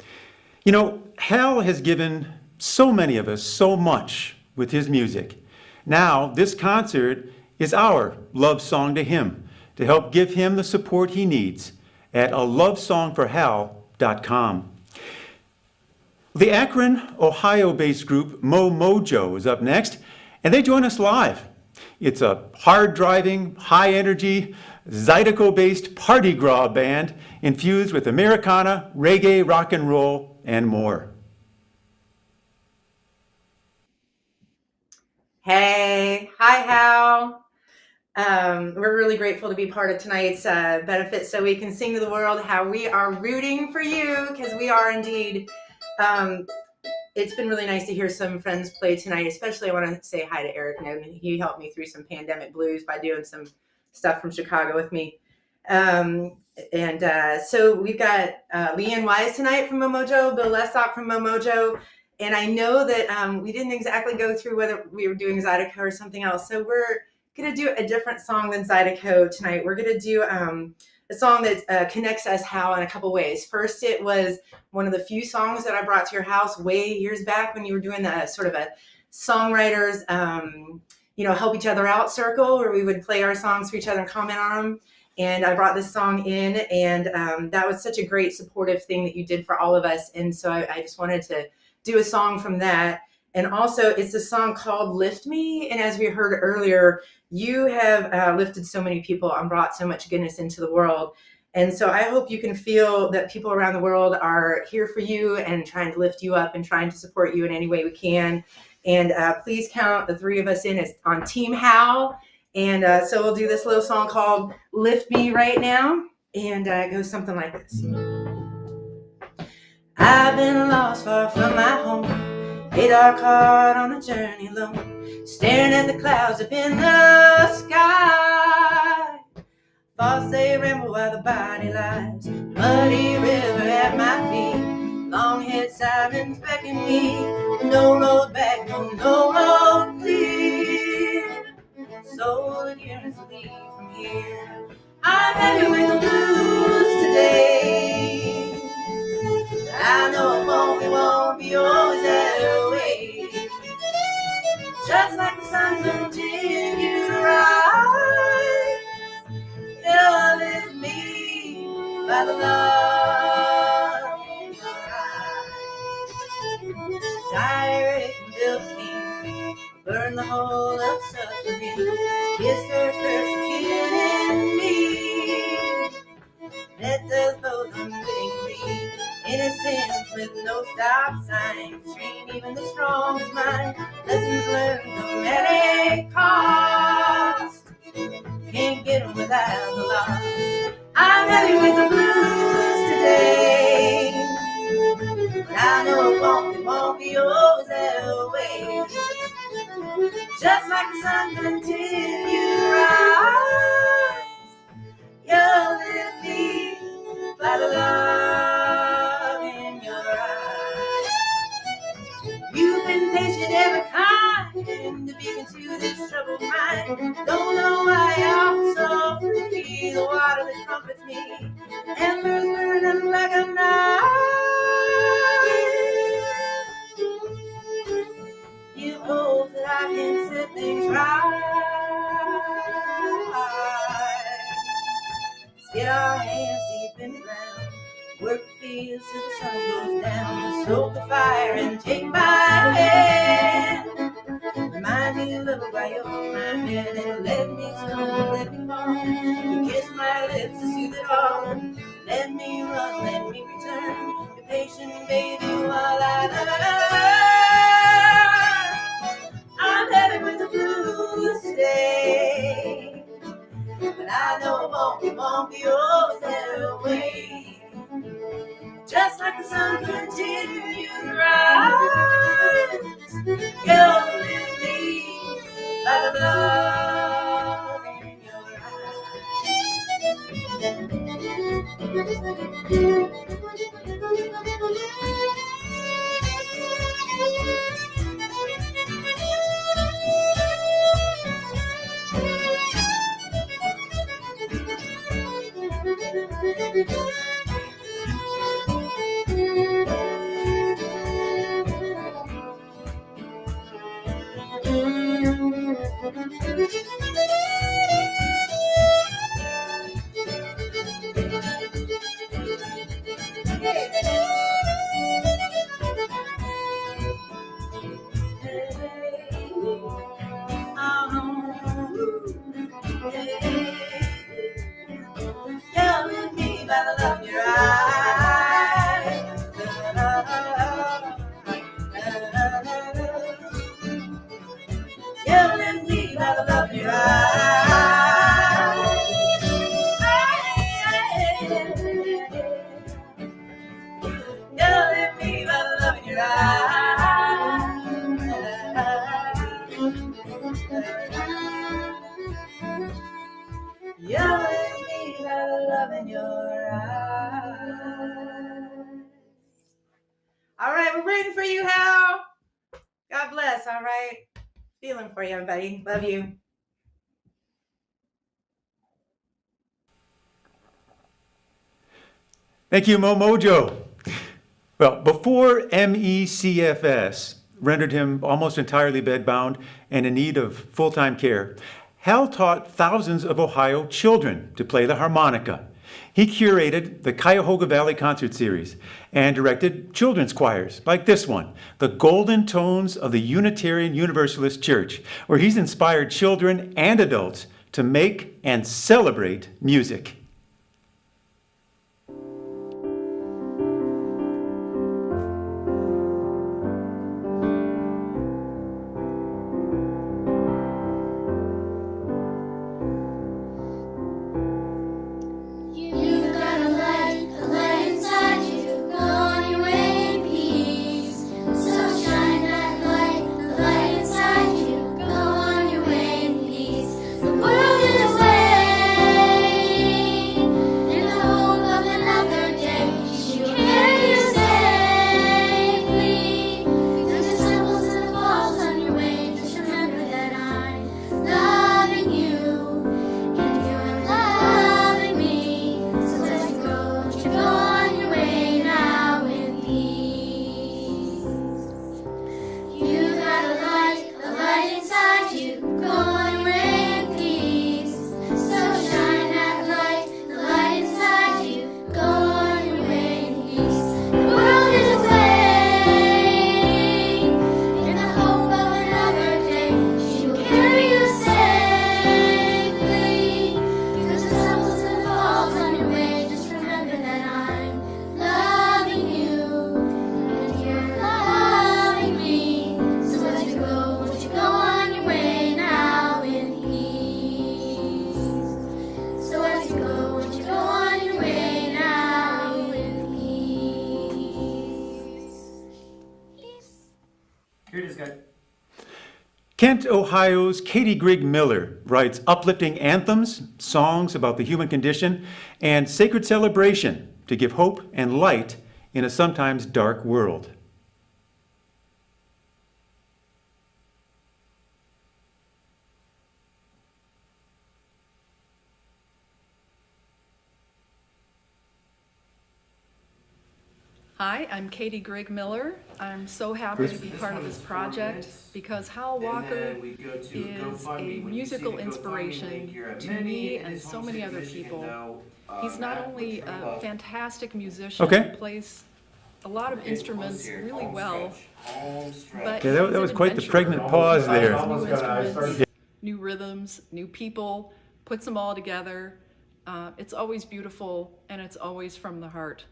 S2: You know, Hal has given so many of us so much with his music. Now, this concert is our love song to him, to help give him the support he needs at lovesongforhal.com. The Akron, Ohio-based group Mo Mojo is up next, and they join us live. It's a hard-driving, high-energy, Zydeco-based party gras band infused with Americana, reggae, rock and roll, and more.
S4: Hey, hi Hal. We're really grateful to be part of tonight's benefit so we can sing to the world how we are rooting for you, because we are indeed. It's been really nice to hear some friends play tonight, especially I want to say hi to Eric Newton. He helped me through some pandemic blues by doing some stuff from Chicago with me. So we've got Leanne Wise tonight from Momojo, Bill Lestock from Momojo. And I know that we didn't exactly go through whether we were doing Zydeco or something else. So we're going to do a different song than Zydeco tonight. We're going to do a song that connects us, Hal, in a couple ways. First, it was one of the few songs that I brought to your house way years back when you were doing the sort of a songwriters, help each other out circle where we would play our songs for each other and comment on them. And I brought this song in, and that was such a great supportive thing that you did for all of us. And so I just wanted to do a song from that. And also it's a song called Lift Me. And as we heard earlier, you have lifted so many people and brought so much goodness into the world. And so I hope you can feel that people around the world are here for you and trying to lift you up and trying to support you in any way we can. And please count the three of us in as on Team Hal. And so we'll do this little song called Lift Me right now. And it goes something like this. I've been lost far from my home, a dark heart on a journey alone, staring at the clouds up in the sky. may ramble while the body lies. Muddy river at my feet, long-haired sirens beckon me. No road back, no road clear. Soul adherence lead from here. I'm heavy with the blues today. I know it won't be always that way. Just like the sun continues to rise, you'll lift me by the love in your eyes. Desire can build a king, burn the whole of suffering, kiss her persecuting me. Let us both unwittingly, innocence with no stop sign, train even the strongest mind. Lessons learned no matter cost, can't get them without the loss. I'm heavy with the blues today, but I know it won't be always that way. Just like the sun continues to rise, you'll lift me by the love in your eyes. You've been patient, ever kind, to be into this troubled mind. Don't know why I'm so free, the water that comforts me, embers burning like a knife. You hope that I can set things right. Let's get our hands deep in the ground, work the fields till the sun goes down, stoke the fire and take my hand. Remind me, love, by your mind, and let me stumble, let me fall. You kiss my lips to soothe it all. Let me run, let me return. Be patient, baby, while I learn. I'm heavy with the blues today, but I know it won't be yours that way. Just like the sun continues to rise, you'll lift me by the love in your You'll lift me by the love in your eyes. You'll lift me by the love in your eyes. You'll lift me by the love in your eyes. You'll lift me by the love in your eyes. All right, we're waiting for you, Hal. God bless. All right. Feeling for you, everybody. Love you.
S2: Thank you, Mojo. Well, before MECFS rendered him almost entirely bedbound and in need of full-time care, Hal taught thousands of Ohio children to play the harmonica. He curated the Cuyahoga Valley Concert Series and directed children's choirs like this one, the Golden Tones of the Unitarian Universalist Church, where he's inspired children and adults to make and celebrate music.
S1: You got a light inside you. Go on your way in peace. So shine that light, the light inside you. Go on your way in peace. The world is waiting.
S2: Kent, Ohio's Katie Grigg Miller writes uplifting anthems, songs about the human condition, and sacred celebration to give hope and light in a sometimes dark world.
S6: Hi, I'm Katie Grigg Miller. I'm so happy to be part of this project because Hal Walker is a musical inspiration to me and so many other people. He's not only a fantastic musician who plays a lot of instruments really well, but
S2: Yeah, that was quite the pregnant pause there.
S6: new instruments, new rhythms, new people, puts them all together. It's always beautiful and it's always from the heart.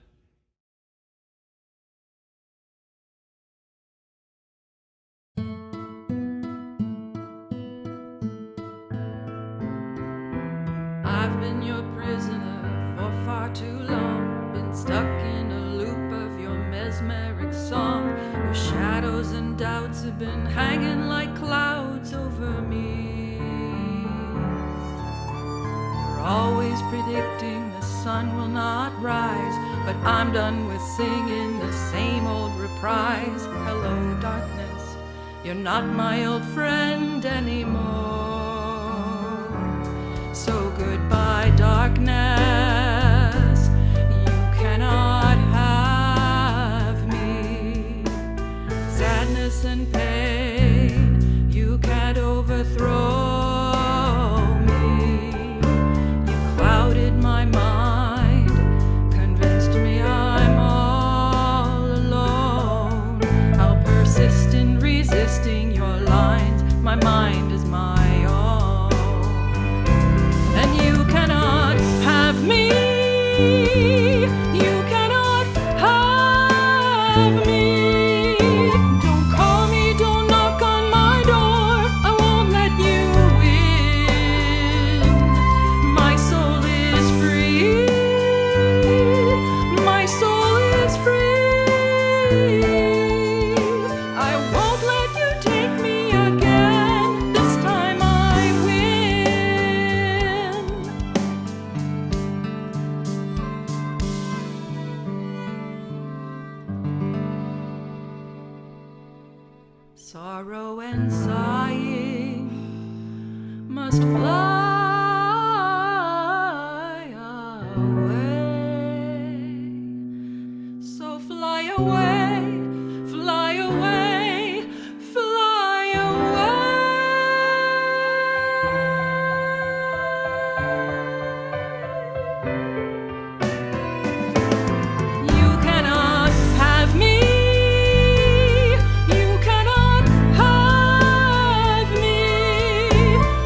S7: I've been your prisoner for far too long, been stuck in a loop of your mesmeric song. Your shadows and doubts have been hanging like clouds over me. You're always predicting the sun will not rise, but I'm done with singing the same old reprise. Hello, darkness, you're not my old friend anymore. So goodbye, darkness, you cannot have me. Sadness and pain, you can't overthrow me. You clouded my mind, convinced me I'm all alone. I'll persist in resisting your lines, my mind is my own. And you cannot have me, you cannot have me. Don't call me, don't knock on my door, I won't let you in. My soul is free, my soul is free. I won't let you take me again, this time I win. Sorrow and sighing must fly away. So fly away, fly away, fly away. You cannot have me, you cannot have me.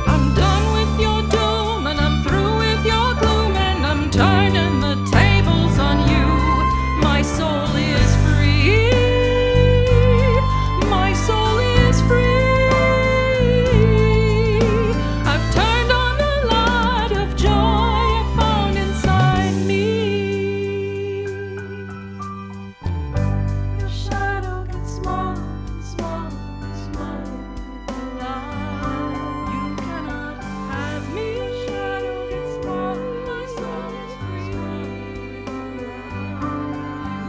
S7: I'm done with your doom and I'm through with your gloom, and I'm turning the tables on you. My soul is free, my soul is free. I've turned on the light of joy I found inside me. Your shadow gets smaller and smaller and smaller with the light. You cannot have me. Shadow gets smaller, my soul is free.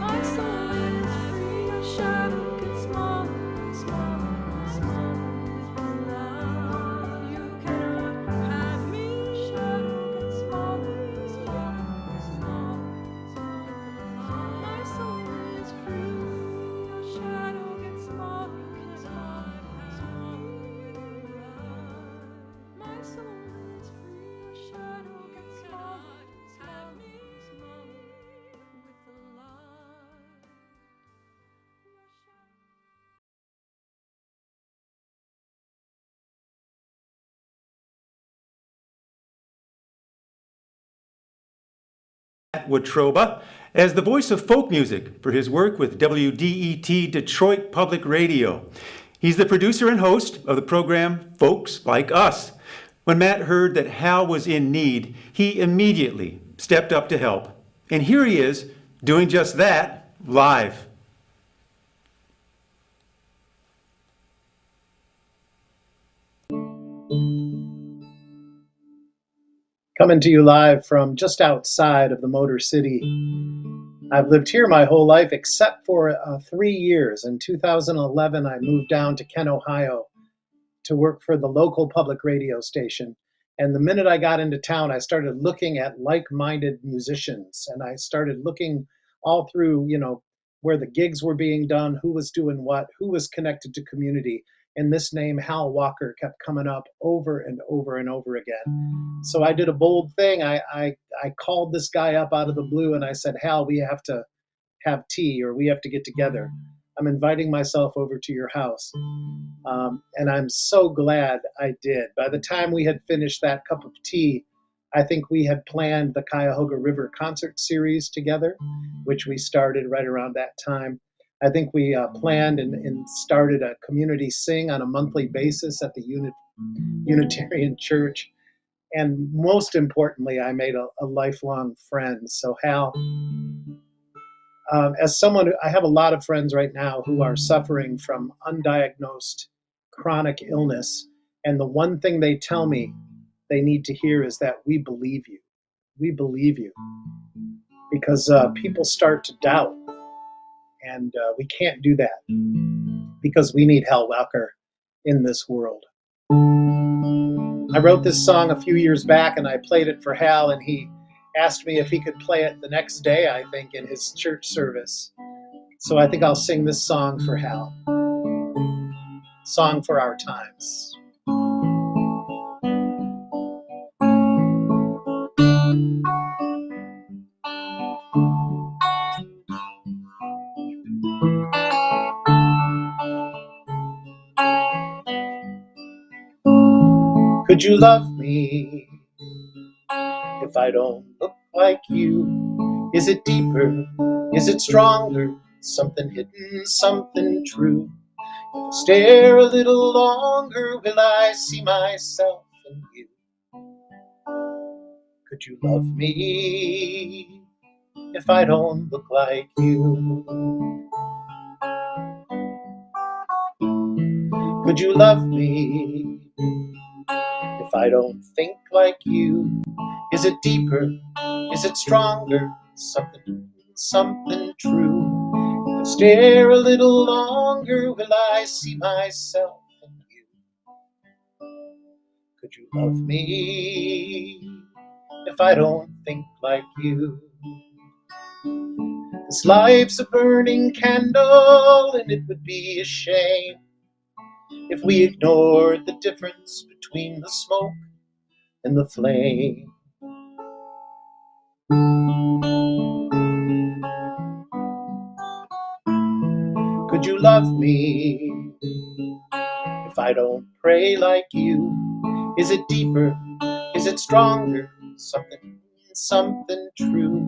S7: My soul is free. Your shadow gets smaller and smaller and smaller with the light. You cannot have me. Shadow gets smaller and smaller and smaller with the light. My soul is free. Your shadow gets smaller and smaller and smaller with the light. My soul is free. Your shadow gets smaller and smaller and smaller with the light.
S2: Watroba as the voice of folk music for his work with WDET Detroit Public Radio. He's the producer and host of the program Folks Like Us. When Matt heard that Hal was in need, he immediately stepped up to help. And here he is doing just that live.
S8: coming to you live from just outside of the Motor City. I've lived here my whole life except for 3 years. In 2011, I moved down to Kent, Ohio to work for the local public radio station. And the minute I got into town, I started looking at like-minded musicians. And I started looking all through, where the gigs were being done, who was doing what, who was connected to community. And this name, Hal Walker, kept coming up over and over and over again. So I did a bold thing. I called this guy up out of the blue and I said, Hal, we have to have tea, or we have to get together. I'm inviting myself over to your house. And I'm so glad I did. By the time we had finished that cup of tea, I think we had planned the Cuyahoga River concert series together, which we started right around that time. I think we planned and started a community sing on a monthly basis at the Unitarian Church. And most importantly, I made a lifelong friend. So Hal, as someone, I have a lot of friends right now who are suffering from undiagnosed chronic illness. And the one thing they tell me they need to hear is that we believe you. We believe you. Because people start to doubt. And we can't do that because we need Hal Walker in this world. I wrote this song a few years back and I played it for Hal, and he asked me if he could play it the next day, I think, in his church service. So I think I'll sing this song for Hal. Song for our times. Could you love me if I don't look like you? Is it deeper? Is it stronger? Something hidden, something true. If I stare a little longer, will I see myself in you? Could you love me if I don't look like you? Could you love me if I don't think like you? Is it deeper? Is it stronger? Something true. If I stare a little longer, will I see myself in you? Could you love me if I don't think like you? This life's a burning candle, and it would be a shame if we ignored the difference between the smoke and the flame. Could you love me if I don't pray like you? Is it deeper? Is it stronger? Something true.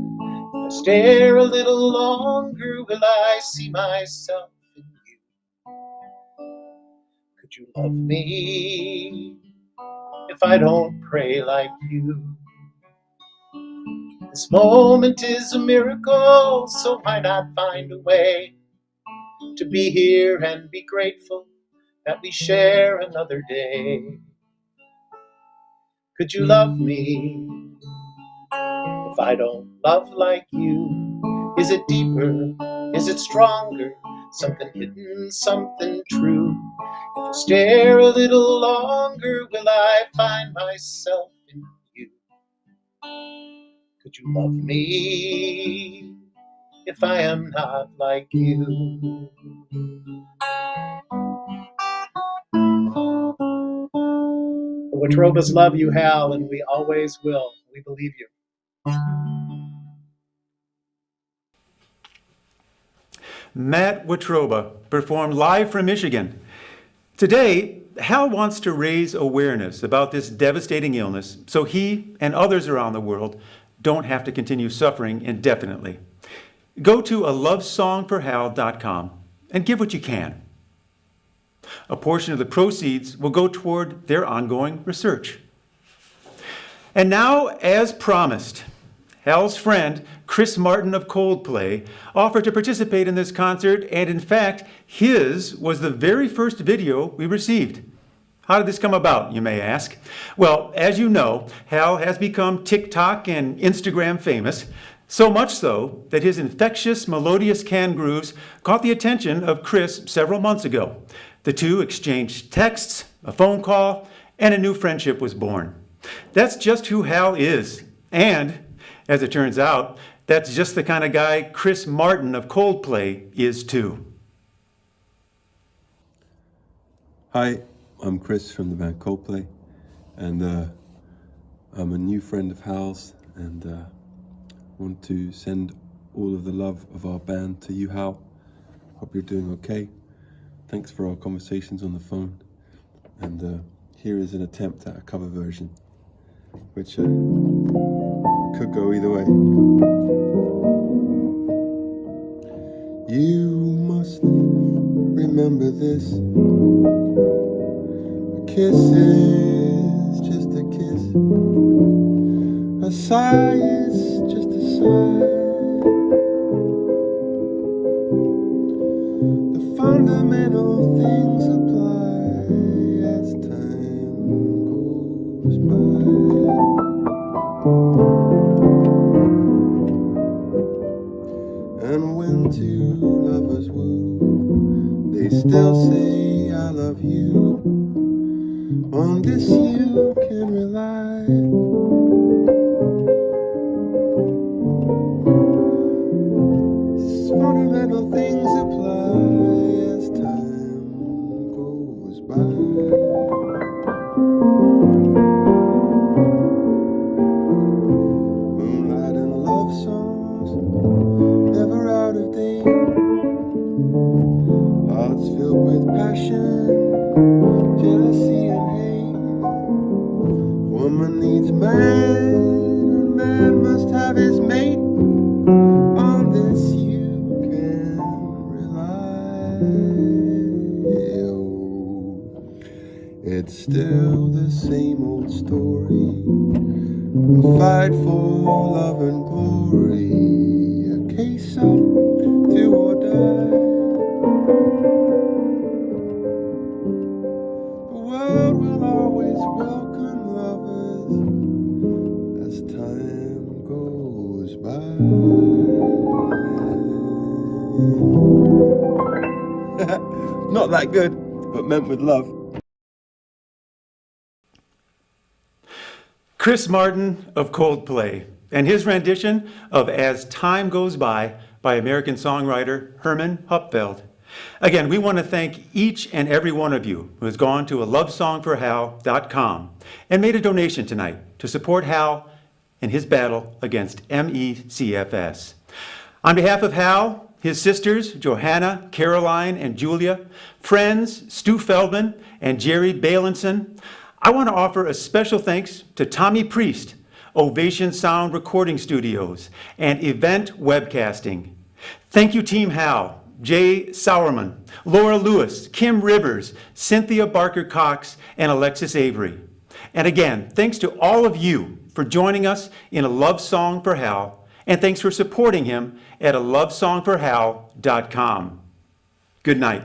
S8: If I stare a little longer, will I see myself in you? Could you love me if I don't pray like you? This moment is a miracle, so why not find a way to be here and be grateful that we share another day? Could you love me if I don't love like you? Is it deeper? Is it stronger? Something hidden, something true. If I stare a little longer, will I find myself in you? Could you love me if I am not like you? The Watrobas love you, Hal, and we always will. We believe you.
S2: Matt Watroba performed live from Michigan. Today, Hal wants to raise awareness about this devastating illness so he and others around the world don't have to continue suffering indefinitely. Go to alovesongforhal.com and give what you can. A portion of the proceeds will go toward their ongoing research. And now, as promised, Hal's friend, Chris Martin of Coldplay, offered to participate in this concert, and in fact, his was the very first video we received. How did this come about, you may ask? Well, as you know, Hal has become TikTok and Instagram famous, so much so that his infectious, melodious can grooves caught the attention of Chris several months ago. The two exchanged texts, a phone call, and a new friendship was born. That's just who Hal is. And, as it turns out, that's just the kind of guy Chris Martin of Coldplay is too.
S9: Hi, I'm Chris from the band Coldplay, and I'm a new friend of Hal's, and want to send all of the love of our band to you, Hal. Hope you're doing okay. Thanks for our conversations on the phone, and here is an attempt at a cover version, which could go either way. You must remember this. A kiss is just a kiss. A sigh is just a sigh. The fundamental things apply as time goes by. And when two lovers woo, they still say I love you. On this you can rely. Fundamental things apply as time goes by. Moonlight and love songs, never out of date. Hearts filled with passion, jealousy and hate. Woman needs man, and man must have his mate. On this you can rely. Oh, it's still the same old story. A fight for love and glory. A case of do or die. The world will always welcome lovers as time goes by. Not that good, but meant with love.
S2: Chris Martin of Coldplay and his rendition of As Time Goes By American songwriter Herman Hupfeld. Again, we want to thank each and every one of you who has gone to lovesongforhal.com and made a donation tonight to support Hal in his battle against ME/CFS. On behalf of Hal, his sisters, Johanna, Caroline, and Julia, friends, Stu Feldman, and Jerry Balinson, I want to offer a special thanks to Tommy Priest, Ovation Sound Recording Studios, and Event Webcasting. Thank you, Team Hal, Jay Sauerman, Laura Lewis, Kim Rivers, Cynthia Barker-Cox, and Alexis Avery. And again, thanks to all of you for joining us in A Love Song for Hal, and thanks for supporting him at lovesongforhal.com. Good night.